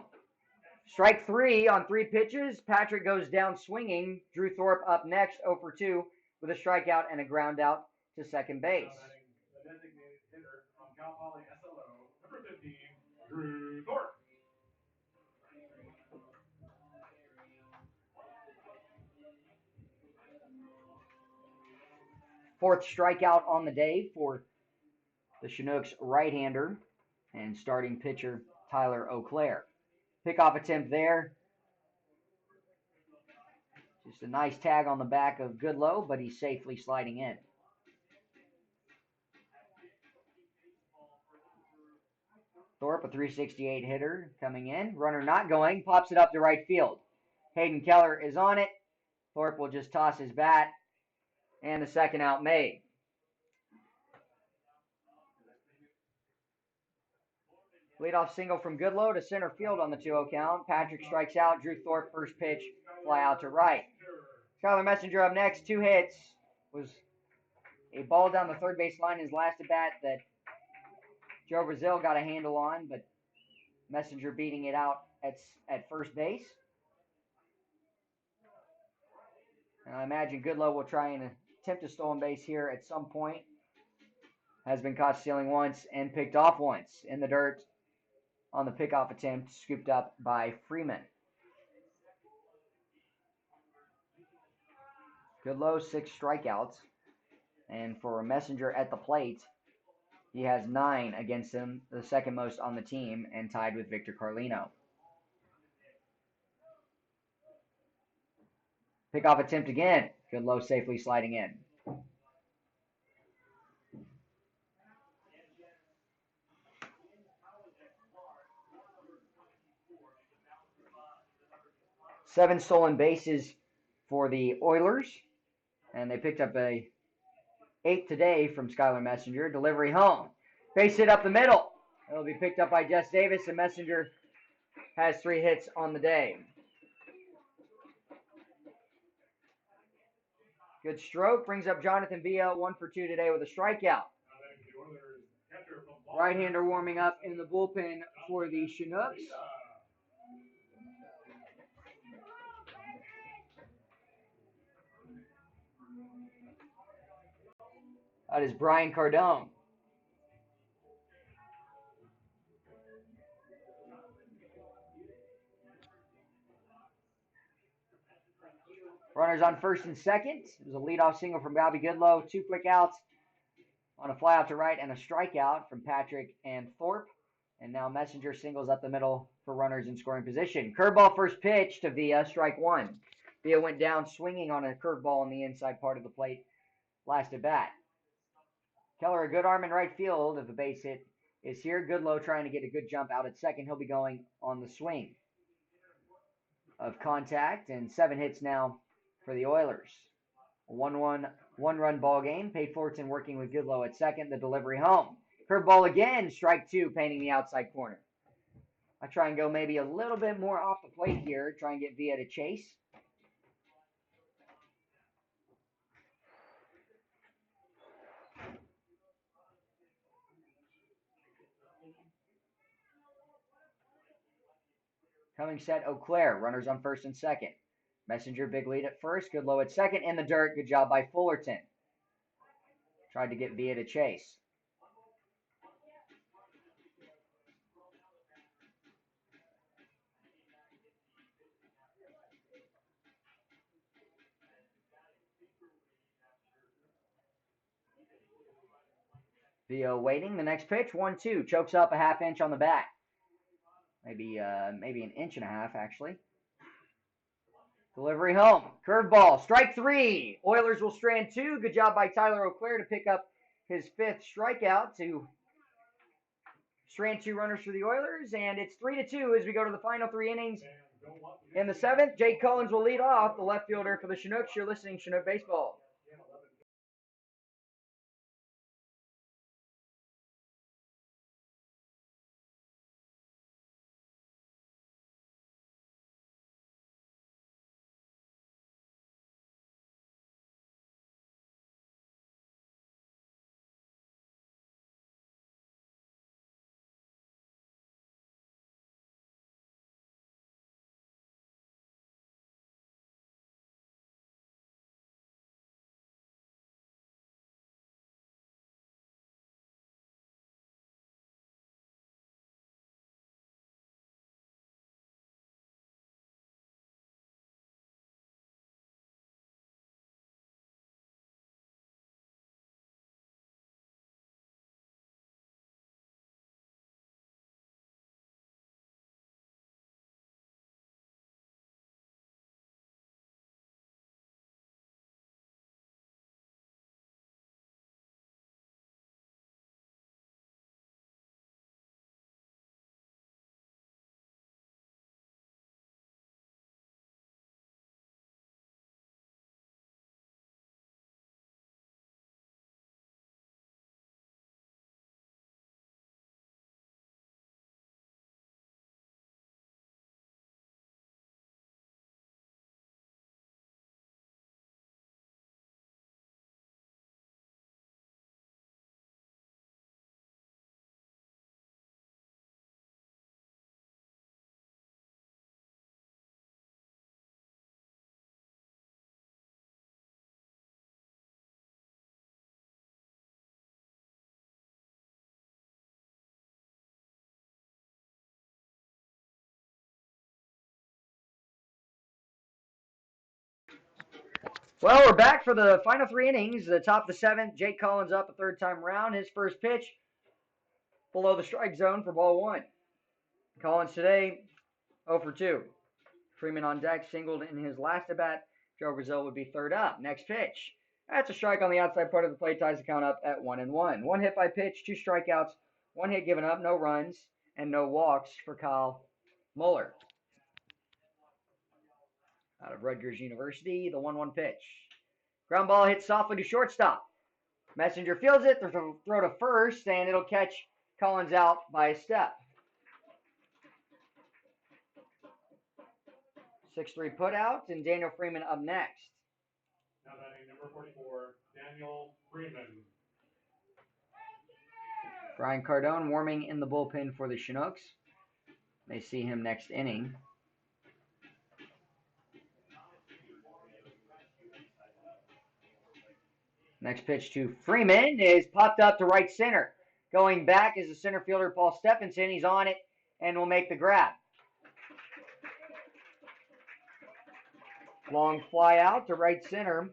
Strike 3 on 3 pitches. Patrick goes down swinging. Drew Thorpe up next, 0 for 2, with a strikeout and a ground out to second base. The designated hitter from Cal Poly SLO, number 15, Drew Thorpe. Fourth strikeout on the day for the Chinooks right-hander and starting pitcher Tyler Auclair. Pickoff attempt there. Just a nice tag on the back of Goodlow, but he's safely sliding in. Thorpe, a .368 hitter, coming in. Runner not going, pops it up to right field. Hayden Keller is on it. Thorpe will just toss his bat, and the second out made. Leadoff single from Goodlow to center field on the 2-0 count. Patrick strikes out. Drew Thorpe, first pitch, fly out to right. Skylar Messenger up next, 2 hits. Was a ball down the third base line his last at bat that Joe Brazil got a handle on, but Messenger beating it out at first base. And I imagine Goodlow will try and attempt a stolen base here at some point. Has been caught stealing once and picked off once in the dirt on the pickoff attempt, scooped up by Freeman. Goodlow, 6 strikeouts. And for a Messenger at the plate, he has 9 against him, the second most on the team, and tied with Victor Carlino. Pickoff attempt again. Goodlow safely sliding in. Seven stolen bases for the Oilers, and they picked up a 8th today from Skylar Messenger. Delivery home. Base hit up the middle. It'll be picked up by Jess Davis, and Messenger has 3 hits on the day. Good stroke. Brings up Jonathan Villa, 1 for 2 today with a strikeout. Right-hander warming up in the bullpen for the Chinooks. That is Brian Cardone. Runners on first and second. It was a leadoff single from Bobby Goodlow. 2 quick outs on a fly out to right and a strikeout from Patrick and Thorpe. And now Messenger singles up the middle for runners in scoring position. Curveball first pitch to Villa, strike 1. Villa went down swinging on a curveball on the inside part of the plate last at bat. Keller, a good arm in right field if the base hit is here. Goodlow trying to get a good jump out at second. He'll be going on the swing of contact, and 7 hits now for the Oilers. A 1-1 one-run ball game. Pate Fullerton working with Goodlow at second. The delivery home. Curveball again. Strike 2, painting the outside corner. I try and go maybe a little bit more off the plate here. Try and get Villa to chase. Coming set, Auclair. Runners on first and second. Messenger, big lead at first. Goodlow at second. In the dirt. Good job by Fullerton. Tried to get Villa to chase. Villa waiting. The next pitch, 1-2. Chokes up a half inch on the bat. Maybe an inch and a half, actually. Delivery home. Curveball. Strike 3. Oilers will strand 2. Good job by Tyler Auclair to pick up his 5th strikeout to strand 2 runners for the Oilers. And it's 3-2 as we go to the final 3 innings In the 7th, Jake Collins will lead off, the left fielder for the Chinooks. You're listening to Chinook Baseball. Well, we're back for the final 3 innings. The top of the 7th, Jake Collins up a third time around. His first pitch below the strike zone for ball 1. Collins today 0 for 2. Freeman on deck, singled in his last at bat. Joe Brazil would be third up. Next pitch. That's a strike on the outside part of the plate, ties the count up at 1-1. 1 hit by pitch, 2 strikeouts, 1 hit given up, no runs, and no walks for Kyle Muller. Out of Rutgers University, the 1-1 pitch. Ground ball hits softly to shortstop. Messenger fields it, throw to first, and it'll catch Collins out by a step. 6-3 put out, and Daniel Freeman up next. Now batting number 44, Daniel Freeman. Brian Cardone warming in the bullpen for the Chinooks. They see him next inning. Next pitch to Freeman is popped up to right center. Going back is the center fielder Paul Stephenson. He's on it and will make the grab. Long fly out to right center.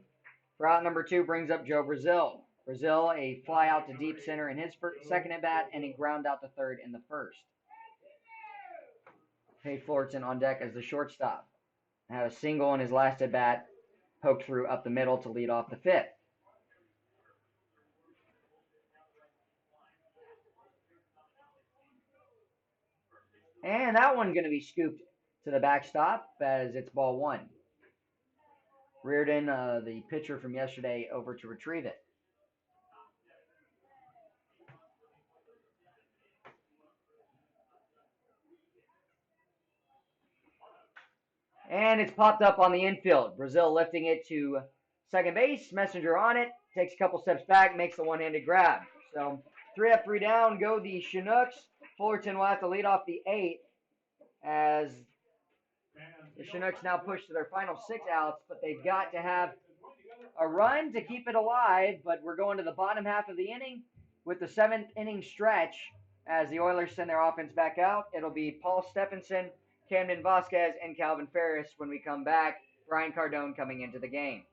For out number 2 brings up Joe Brazil. Brazil a fly out to deep center in his second at bat and a ground out to third in the first. Tate Fullerton on deck as the shortstop. Had a single in his last at bat, poked through up the middle to lead off the 5th. And that one going to be scooped to the backstop as it's ball 1. Reardon, the pitcher from yesterday, over to retrieve it. And it's popped up on the infield. Brazil lifting it to second base. Messenger on it. Takes a couple steps back. Makes the one-handed grab. So 3 up, 3 down. Go the Chinooks. Fullerton will have to lead off the 8th as the Chinooks now push to their final 6 outs. But they've got to have a run to keep it alive. But we're going to the bottom half of the inning with the 7th inning stretch as the Oilers send their offense back out. It'll be Paul Stephenson, Camden Vasquez, and Calvin Ferris when we come back. Brian Cardone coming into the game.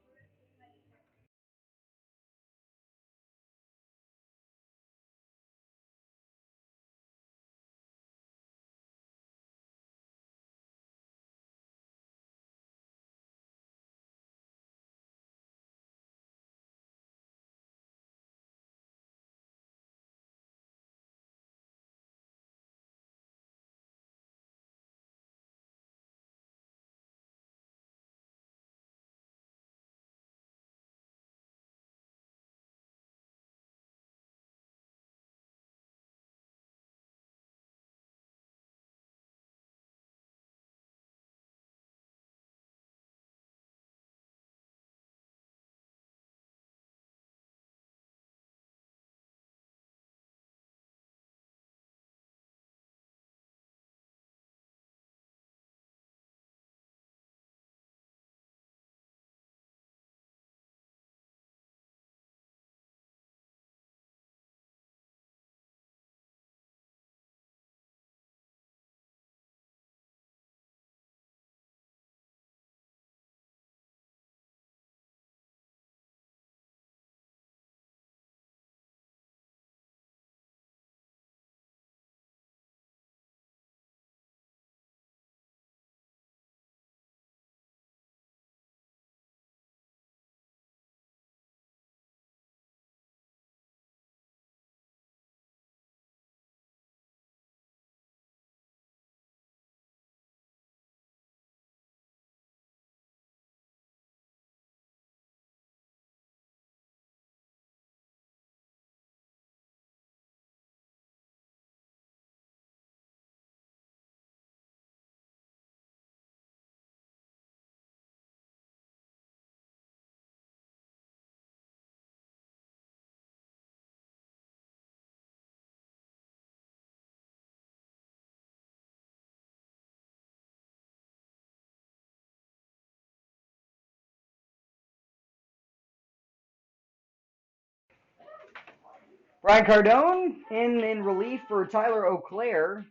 Brian Cardone in relief for Tyler O'Clair.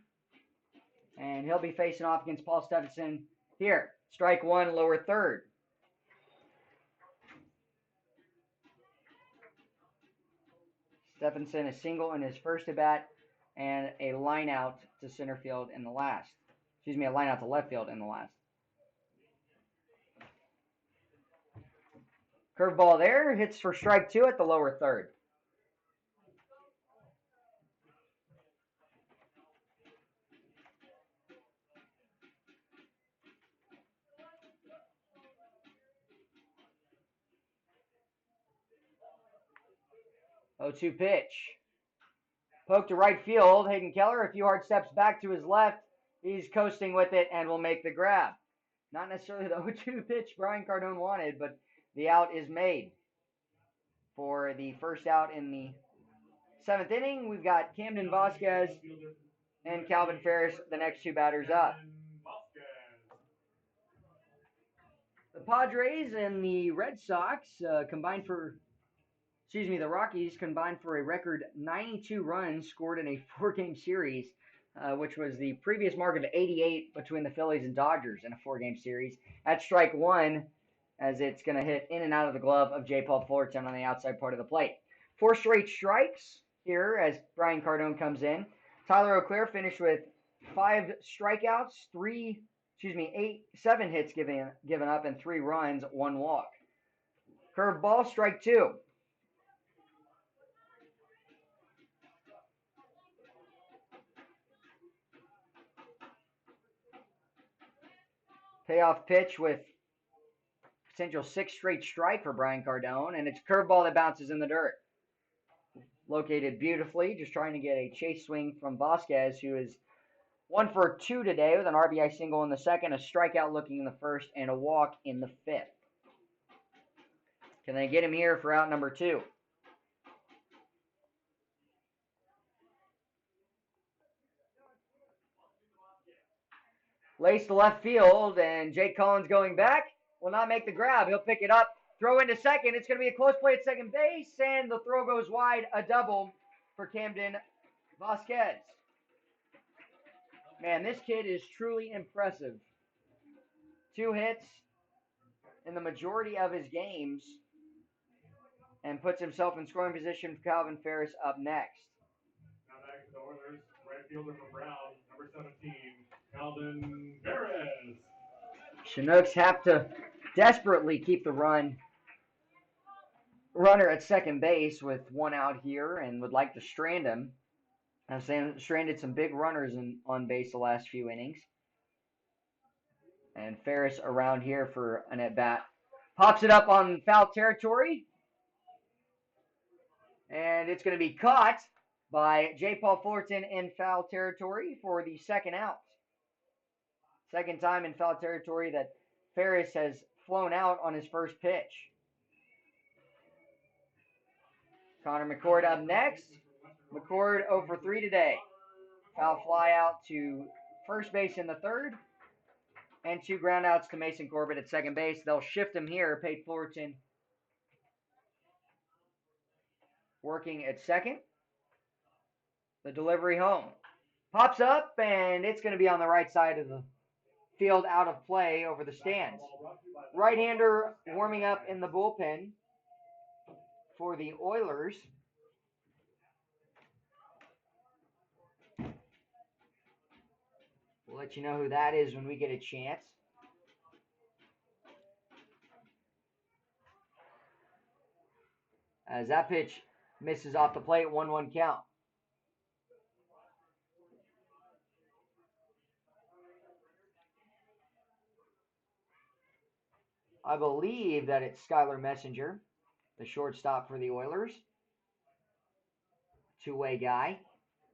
And he'll be facing off against Paul Stephenson here. Strike one, lower third. Stephenson a single in his first at bat and a line out to center field in the last. Excuse me, a line out to left field in the last. Curveball there, hits for strike two at the lower third. Oh, 2 pitch. Poke to right field. Hayden Keller, a few hard steps back to his left. He's coasting with it and will make the grab. Not necessarily the 0-2 pitch Brian Cardone wanted, but the out is made. For the first out in the 7th inning, we've got Camden Vasquez and Calvin Ferris, the next two batters up. The Padres and the Red Sox combined for, the Rockies combined for a record 92 runs scored in a 4-game series, which was the previous mark of 88 between the Phillies and Dodgers in a 4-game series. At strike one, as it's going to hit in and out of the glove of J. Paul Fullerton on the outside part of the plate. 4 straight strikes here as Brian Cardone comes in. Tyler O'Clair finished with 5 strikeouts, 7 hits given up, and 3 runs, 1 walk. Curveball, strike 2. Payoff pitch with potential 6th straight strike for Brian Cardone, and it's a curveball that bounces in the dirt. Located beautifully, just trying to get a chase swing from Vasquez, who is 1 for 2 today with an RBI single in the second, a strikeout looking in the first, and a walk in the 5th. Can they get him here for out number 2? Lace to left field, and Jake Collins going back will not make the grab. He'll pick it up, throw into second. It's going to be a close play at second base, and the throw goes wide, a double for Camden Vasquez. Man, this kid is truly impressive. 2 hits in the majority of his games, and puts himself in scoring position for Calvin Ferris up next. Now back to the Oilers, right fielder from Brown, number 17, Calvin Ferris. Chinooks have to desperately keep the runner at second base with 1 out here, and would like to strand him. I've stranded some big runners on base the last few innings. And Ferris around here for an at-bat. Pops it up on foul territory. And it's going to be caught by J. Paul Fullerton in foul territory for the second out. Second time in foul territory that Ferris has flown out on his first pitch. Connor McCord up next. McCord 0 for 3 today. Foul fly out to first base in the third. And 2 groundouts to Mason Corbett at second base. They'll shift him here. Pate Fullerton working at second. The delivery home. Pops up, and it's going to be on the right side of the field, out of play over the stands. Right-hander warming up in the bullpen for the Oilers. We'll let you know who that is when we get a chance. As that pitch misses off the plate, 1-1 count. I believe that it's Skylar Messenger, the shortstop for the Oilers. 2-way guy.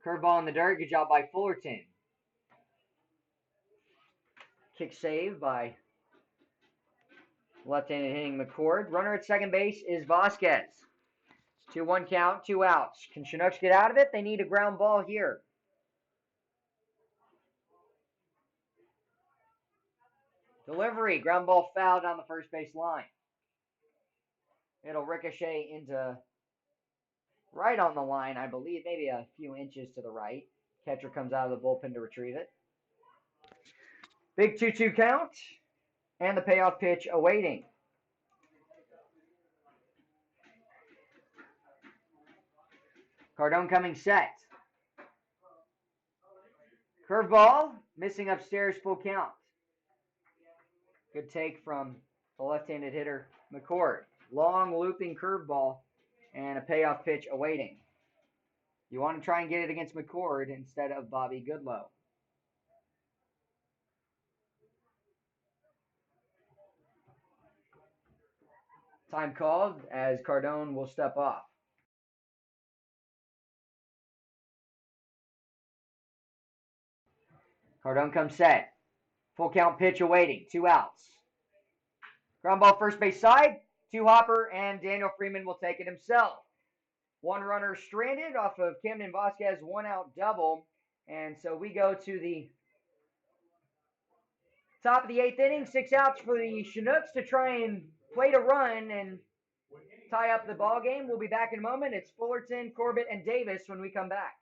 Curveball in the dirt. Good job by Fullerton. Kick save by left-handed hitting McCord. Runner at second base is Vasquez. 2-1 count, 2 outs. Can Chinooks get out of it? They need a ground ball here. Delivery, ground ball foul down the first base line. It'll ricochet into right on the line, I believe, maybe a few inches to the right. Catcher comes out of the bullpen to retrieve it. Big 2-2 count, and the payoff pitch awaiting. Cardone coming set. Curveball, missing upstairs, full count. Good take from the left-handed hitter, McCord. Long looping curveball, and a payoff pitch awaiting. You want to try and get it against McCord instead of Bobby Goodlow. Time called as Cardone will step off. Cardone comes set. Full count pitch awaiting. 2 outs. Ground ball first base side. 2 hopper, and Daniel Freeman will take it himself. 1 runner stranded off of Camden Vasquez, 1 out double. And so we go to the top of the 8th inning. 6 outs for the Chinooks to try and play to run and tie up the ball game. We'll be back in a moment. It's Fullerton, Corbett, and Davis when we come back.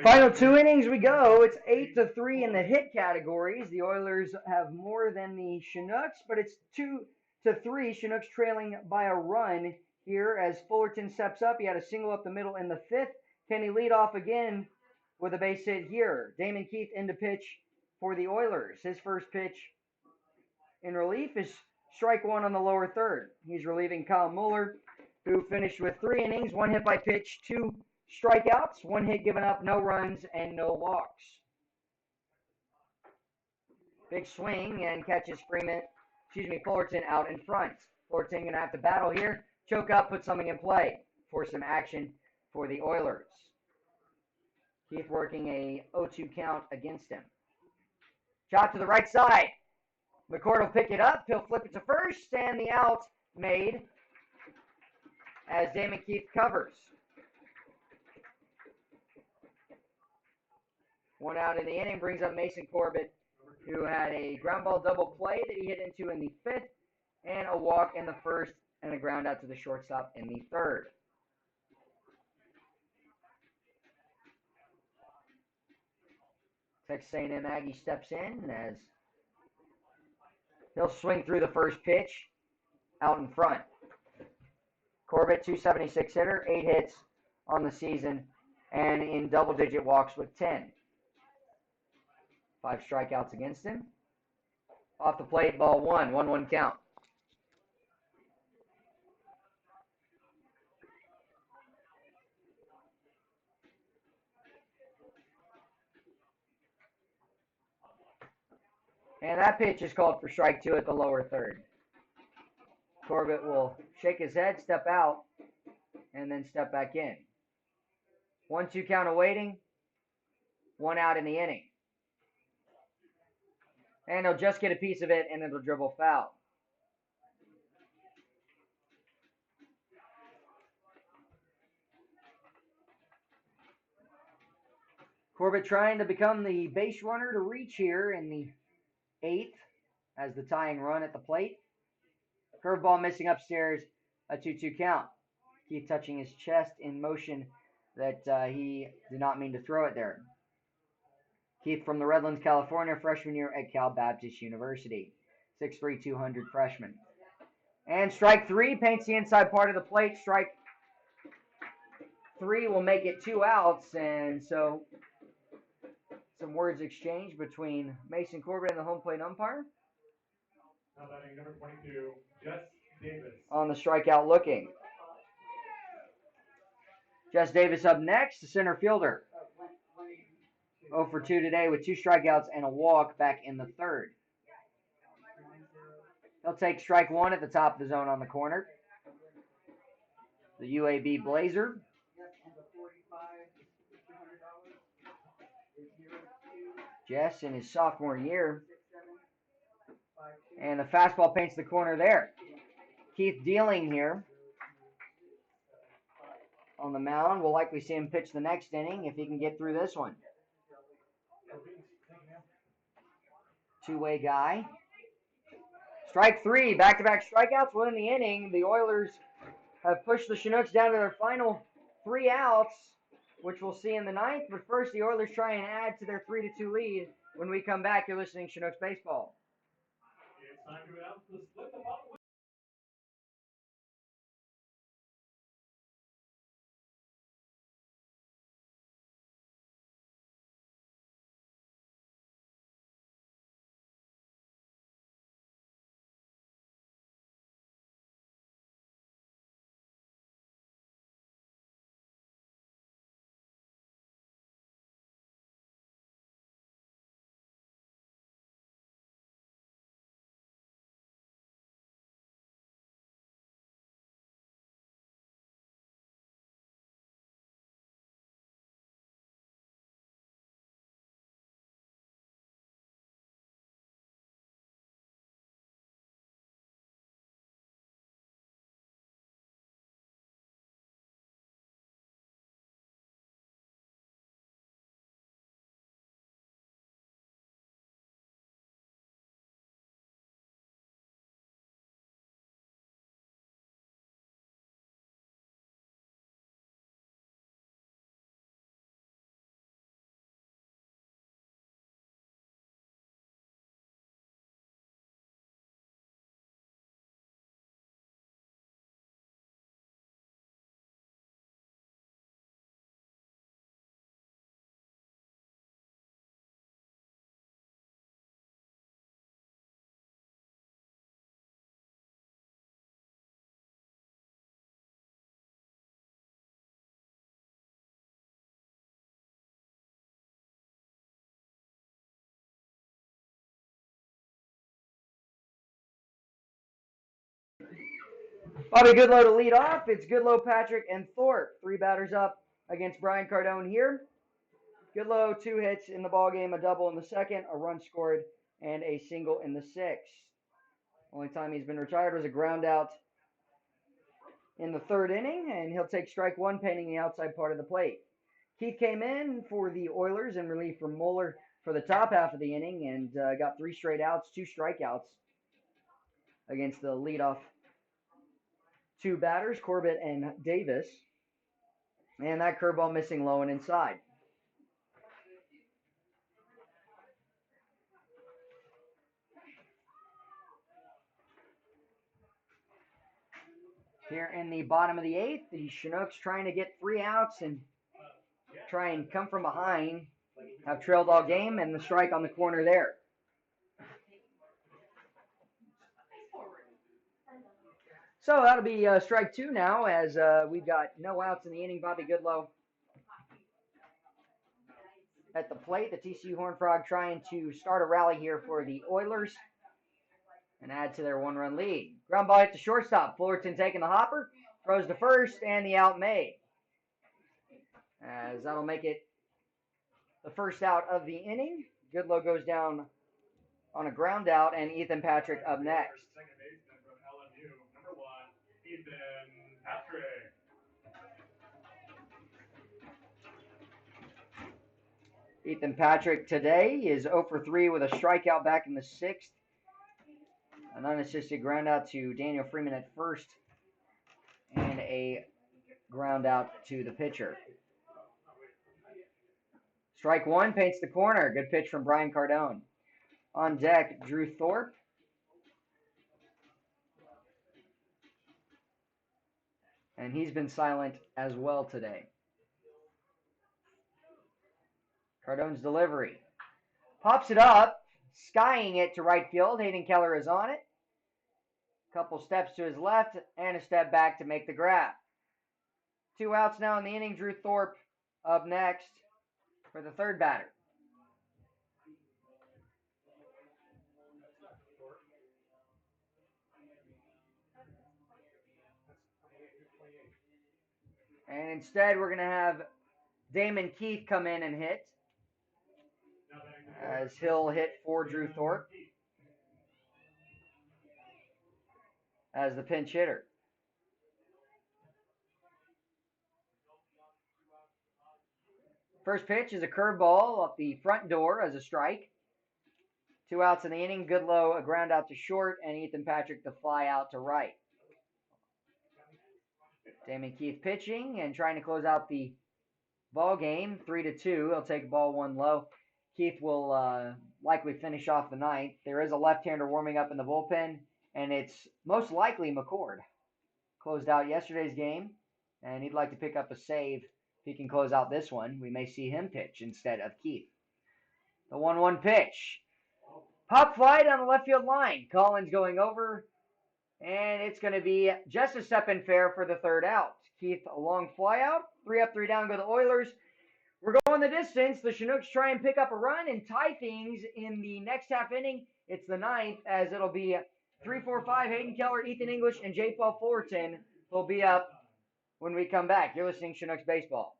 Final 2 innings we go. It's 8-3 in the hit categories. The Oilers have more than the Chinooks, but it's 2-3. Chinooks trailing by a run here as Fullerton steps up. He had a single up the middle in the 5th. Can he lead off again with a base hit here? Damon Keith in to pitch for the Oilers. His first pitch in relief is strike 1 on the lower third. He's relieving Kyle Mueller, who finished with 3 innings, 1 hit by pitch, 2 strikeouts, 1 hit given up, no runs, and no walks. Big swing and catches Fullerton out in front. Fullerton going to have to battle here. Choke up, put something in play for some action for the Oilers. Keith working a 0-2 count against him. Shot to the right side. McCord will pick it up. He'll flip it to first, and the out made as Damon Keith covers. 1 out in the inning brings up Mason Corbett, who had a ground ball double play that he hit into in the 5th, and a walk in the 1st, and a ground out to the shortstop in the 3rd. Texas A&M Aggie steps in as he'll swing through the first pitch out in front. Corbett, 276 hitter, 8 hits on the season, and in double-digit walks with 10. 5 strikeouts against him. Off the plate, ball 1, 1-1 count. And that pitch is called for strike 2 at the lower third. Corbett will shake his head, step out, and then step back in. 1-2 count awaiting. 1 out in the inning. And he'll just get a piece of it, and it'll dribble foul. Corbett trying to become the base runner to reach here in the 8th as the tying run at the plate. Curveball missing upstairs, a 2-2 count. Keith touching his chest in motion that he did not mean to throw it there. Keith from the Redlands, California, freshman year at Cal Baptist University. 6'3", 200 freshman. And strike 3 paints the inside part of the plate. Strike 3 will make it 2 outs, and so some words exchanged between Mason Corbett and the home plate umpire. Now batting number 22, Jess Davis. On the strikeout looking. Jess Davis up next, the center fielder. 0 for 2 today with 2 strikeouts and a walk back in the 3rd. He'll take strike 1 at the top of the zone on the corner. The UAB Blazer. Jess in his sophomore year. And the fastball paints the corner there. Keith dealing here on the mound. We'll likely see him pitch the next inning if he can get through this one. Two-way guy. Strike 3, back-to-back strikeouts within the inning. The Oilers have pushed the Chinooks down to their final 3 outs, which we'll see in the 9th. But first, the Oilers try and add to their 3-2 lead. When we come back, you're listening to Chinooks Baseball. It's time to announce the split the ball. Bobby Goodlow to lead off. It's Goodlow, Patrick, and Thorpe. 3 batters up against Brian Cardone here. Goodlow, 2 hits in the ballgame, a double in the 2nd, a run scored, and a single in the 6th. Only time he's been retired was a ground out in the 3rd inning, and he'll take strike 1, painting the outside part of the plate. Keith came in for the Oilers in relief from Moeller for the top half of the inning and got 3 straight outs, 2 strikeouts against the leadoff 2 batters, Corbett and Davis. And that curveball missing low and inside. Here in the bottom of the 8th, the Chinooks trying to get 3 outs and try and come from behind. Have trailed all game, and the strike on the corner there. So that'll be strike 2 now, as we've got no outs in the inning. Bobby Goodlow at the plate. The TCU Horned Frog trying to start a rally here for the Oilers and add to their 1-run lead. Ground ball hit to shortstop. Fullerton taking the hopper, throws to first, and the out made. As that'll make it the first out of the inning. Goodlow goes down on a ground out, and Ethan Patrick up next. Second baseman from LMU, number 1, Ethan Patrick. Ethan Patrick today is 0 for 3 with a strikeout back in the 6th. An unassisted ground out to Daniel Freeman at first, and a ground out to the pitcher. Strike 1 paints the corner. Good pitch from Brian Cardone. On deck, Drew Thorpe. And he's been silent as well today. Cardone's delivery. Pops it up, skying it to right field. Hayden Keller is on it. Couple steps to his left and a step back to make the grab. 2 outs now in the inning. Drew Thorpe up next for the third batter. And instead, we're going to have Damon Keith come in and hit, as he'll hit for Drew Thorpe as the pinch hitter. First pitch is a curveball off the front door as a strike. 2 outs in the inning. Goodlow a ground out to short, and Ethan Patrick the fly out to right. Damon Keith pitching and trying to close out the ball game, 3-2. He'll take ball 1 low. Keith will likely finish off the ninth. There is a left-hander warming up in the bullpen, and it's most likely McCord. Closed out yesterday's game, and he'd like to pick up a save. If he can close out this one, we may see him pitch instead of Keith. The 1-1 pitch. Pop fly down the left field line. Collins going over, and it's going to be just a step in fair for the third out. Keith a long fly out. 3 up, 3 down go the Oilers. We're going the distance. The Chinooks try and pick up a run and tie things in the next half inning. It's the 9th, as it'll be 3-4-5. Hayden Keller, Ethan English, and J. Paul Fullerton will be up when we come back. You're listening to Chinooks Baseball.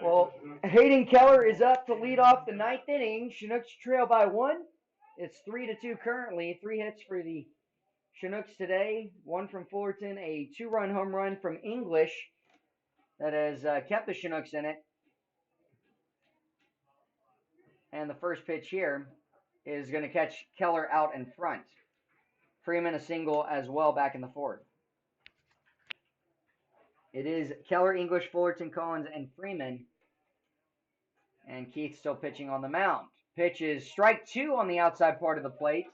Well, Hayden Keller is up to lead off the ninth inning. Chinooks trail by 1. It's 3-2 currently. 3 hits for the Chinooks today. 1 from Fullerton, a 2-run home run from English that has kept the Chinooks in it. And the first pitch here is going to catch Keller out in front. Freeman a single as well back in the fourth. It is Keller, English, Fullerton, Collins, and Freeman. And Keith still pitching on the mound. Pitch is strike 2 on the outside part of the plate.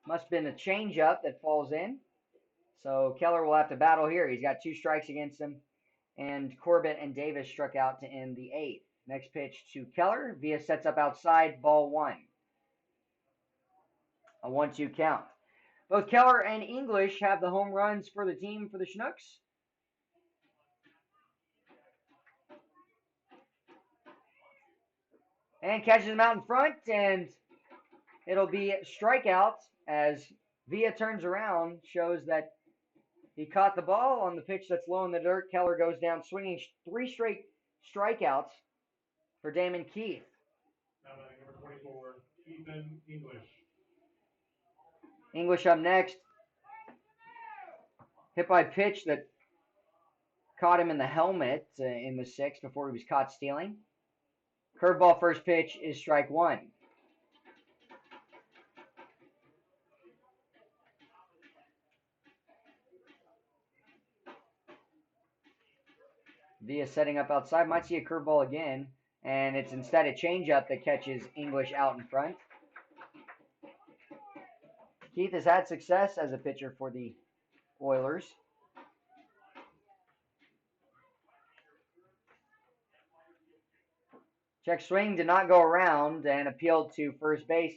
Must have been a changeup that falls in. So Keller will have to battle here. He's got 2 strikes against him. And Corbett and Davis struck out to end the 8th. Next pitch to Keller. Villa sets up outside, ball 1. A 1-2 count. Both Keller and English have the home runs for the team for the Chinooks. And catches him out in front, and it'll be strikeout as Villa turns around, shows that he caught the ball on the pitch that's low in the dirt. Keller goes down swinging. 3 straight strikeouts for Damon Keith. Now number 24, Ethan English. English up next. Hit by pitch that caught him in the helmet in the 6th before he was caught stealing. Curveball first pitch is strike 1. Villa setting up outside. Might see a curveball again. And it's instead a changeup that catches English out in front. Keith has had success as a pitcher for the Oilers. Check swing did not go around and appealed to first base.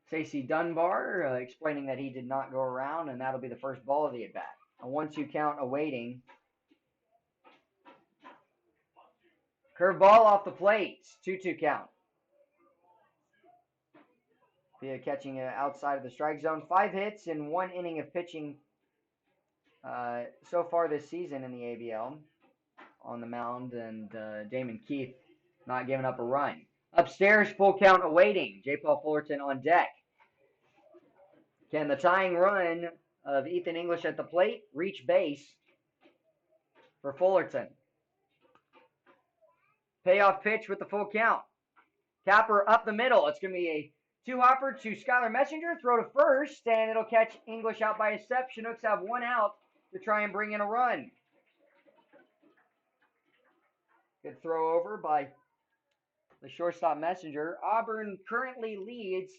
Stacey Dunbar explaining that he did not go around, and that'll be the first ball of the at-bat. A 1-2 count awaiting. Curveball off the plate. 2-2 count. Villa catching outside of the strike zone. 5 hits in 1 inning of pitching so far this season in the ABL on the mound, and Damon Keith not giving up a run. Upstairs, full count awaiting. J. Paul Fullerton on deck. Can the tying run of Ethan English at the plate reach base for Fullerton? Payoff pitch with the full count. Capper up the middle. It's going to be a 2-hopper to Skylar Messenger. Throw to first, and it'll catch English out by a step. Chinooks have 1 out to try and bring in a run. Good throw over by the shortstop Messenger. Auburn currently leads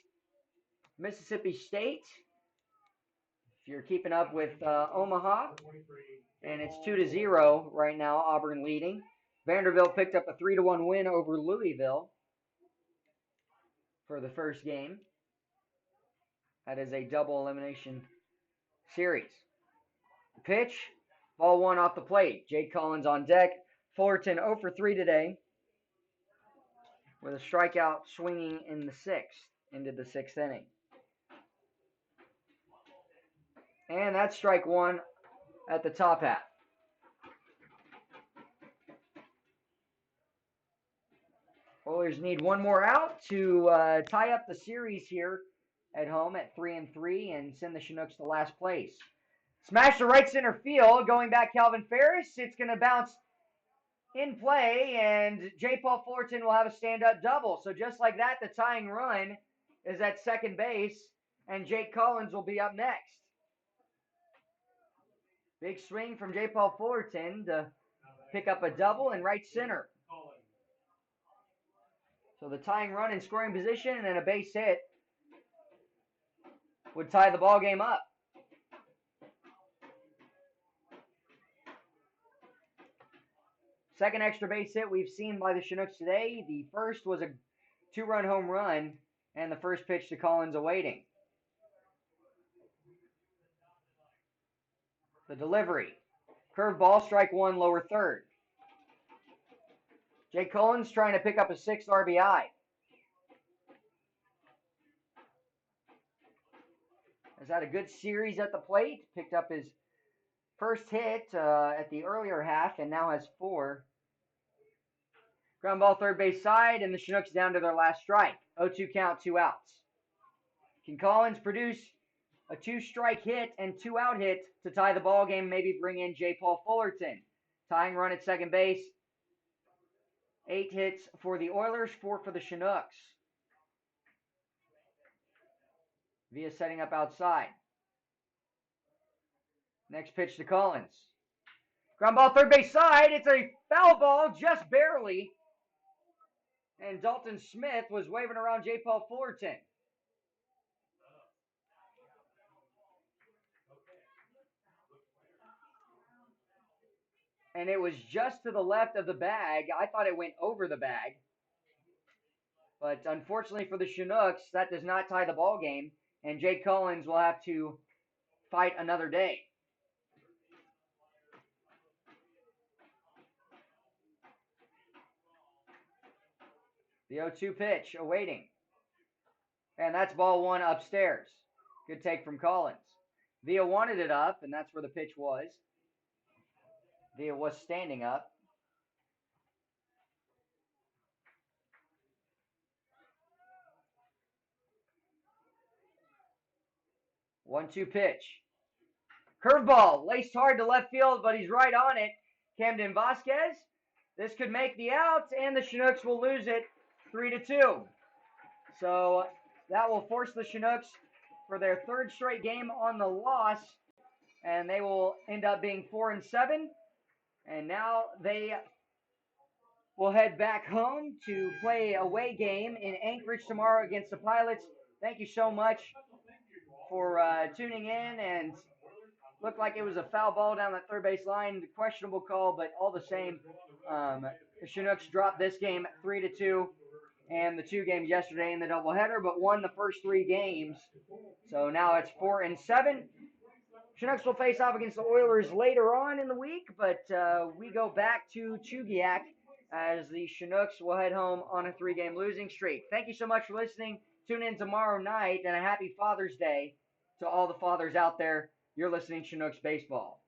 Mississippi State. If you're keeping up with Omaha, and it's 2-0 right now, Auburn leading. Vanderbilt picked up a 3-1 win over Louisville for the first game. That is a double elimination series. Pitch, ball 1 off the plate. Jake Collins on deck. Fullerton 0 for 3 today with a strikeout swinging in the 6th, into the 6th inning. And that's strike 1 at the top half. Oilers need 1 more out to tie up the series here at home at 3-3 and send the Chinooks to last place. Smash to right center field, going back Calvin Ferris. It's going to bounce in play, and J. Paul Fullerton will have a stand-up double. So just like that, the tying run is at second base, and Jake Collins will be up next. Big swing from J. Paul Fullerton to pick up a double in right center. So the tying run in scoring position and a base hit would tie the ball game up. Second extra base hit we've seen by the Chinooks today. The first was a 2-run home run, and the first pitch to Collins awaiting. The delivery. Curveball, strike 1, lower third. Jake Collins trying to pick up a 6th RBI. Has had a good series at the plate. Picked up his first hit at the earlier half and now has 4 Ground ball third base side, and the Chinooks down to their last strike. 0-2 count, 2 outs. Can Collins produce a 2-strike hit and 2-out hit to tie the ball game? Maybe bring in J. Paul Fullerton. Tying run at second base. 8 hits for the Oilers, 4 for the Chinooks. Villa setting up outside. Next pitch to Collins. Ground ball third base side. It's a foul ball, just barely. And Dalton Smith was waving around J. Paul Fullerton. And it was just to the left of the bag. I thought it went over the bag. But unfortunately for the Chinooks, that does not tie the ball game. And Jake Collins will have to fight another day. The 0-2 pitch awaiting. And that's ball one upstairs. Good take from Collins. Villa wanted it up, and that's where the pitch was. Villa was standing up. One-two pitch. Curveball, laced hard to left field, but he's right on it. Camden Vasquez. This could make the out, and the Chinooks will lose it 3-2. So that will force the Chinooks for their third straight game on the loss, and they will end up being 4-7. And now they will head back home to play a away game in Anchorage tomorrow against the Pilots. Thank you so much for tuning in, and looked like it was a foul ball down that third base line. Questionable call, but all the same, the Chinooks dropped this game 3-2, and the 2 games yesterday in the doubleheader, but won the first 3 games. So now it's 4-7. Chinooks will face off against the Oilers later on in the week, but we go back to Chugiak as the Chinooks will head home on a 3-game losing streak. Thank you so much for listening. Tune in tomorrow night, and a happy Father's Day to all the fathers out there. You're listening to Chinooks Baseball.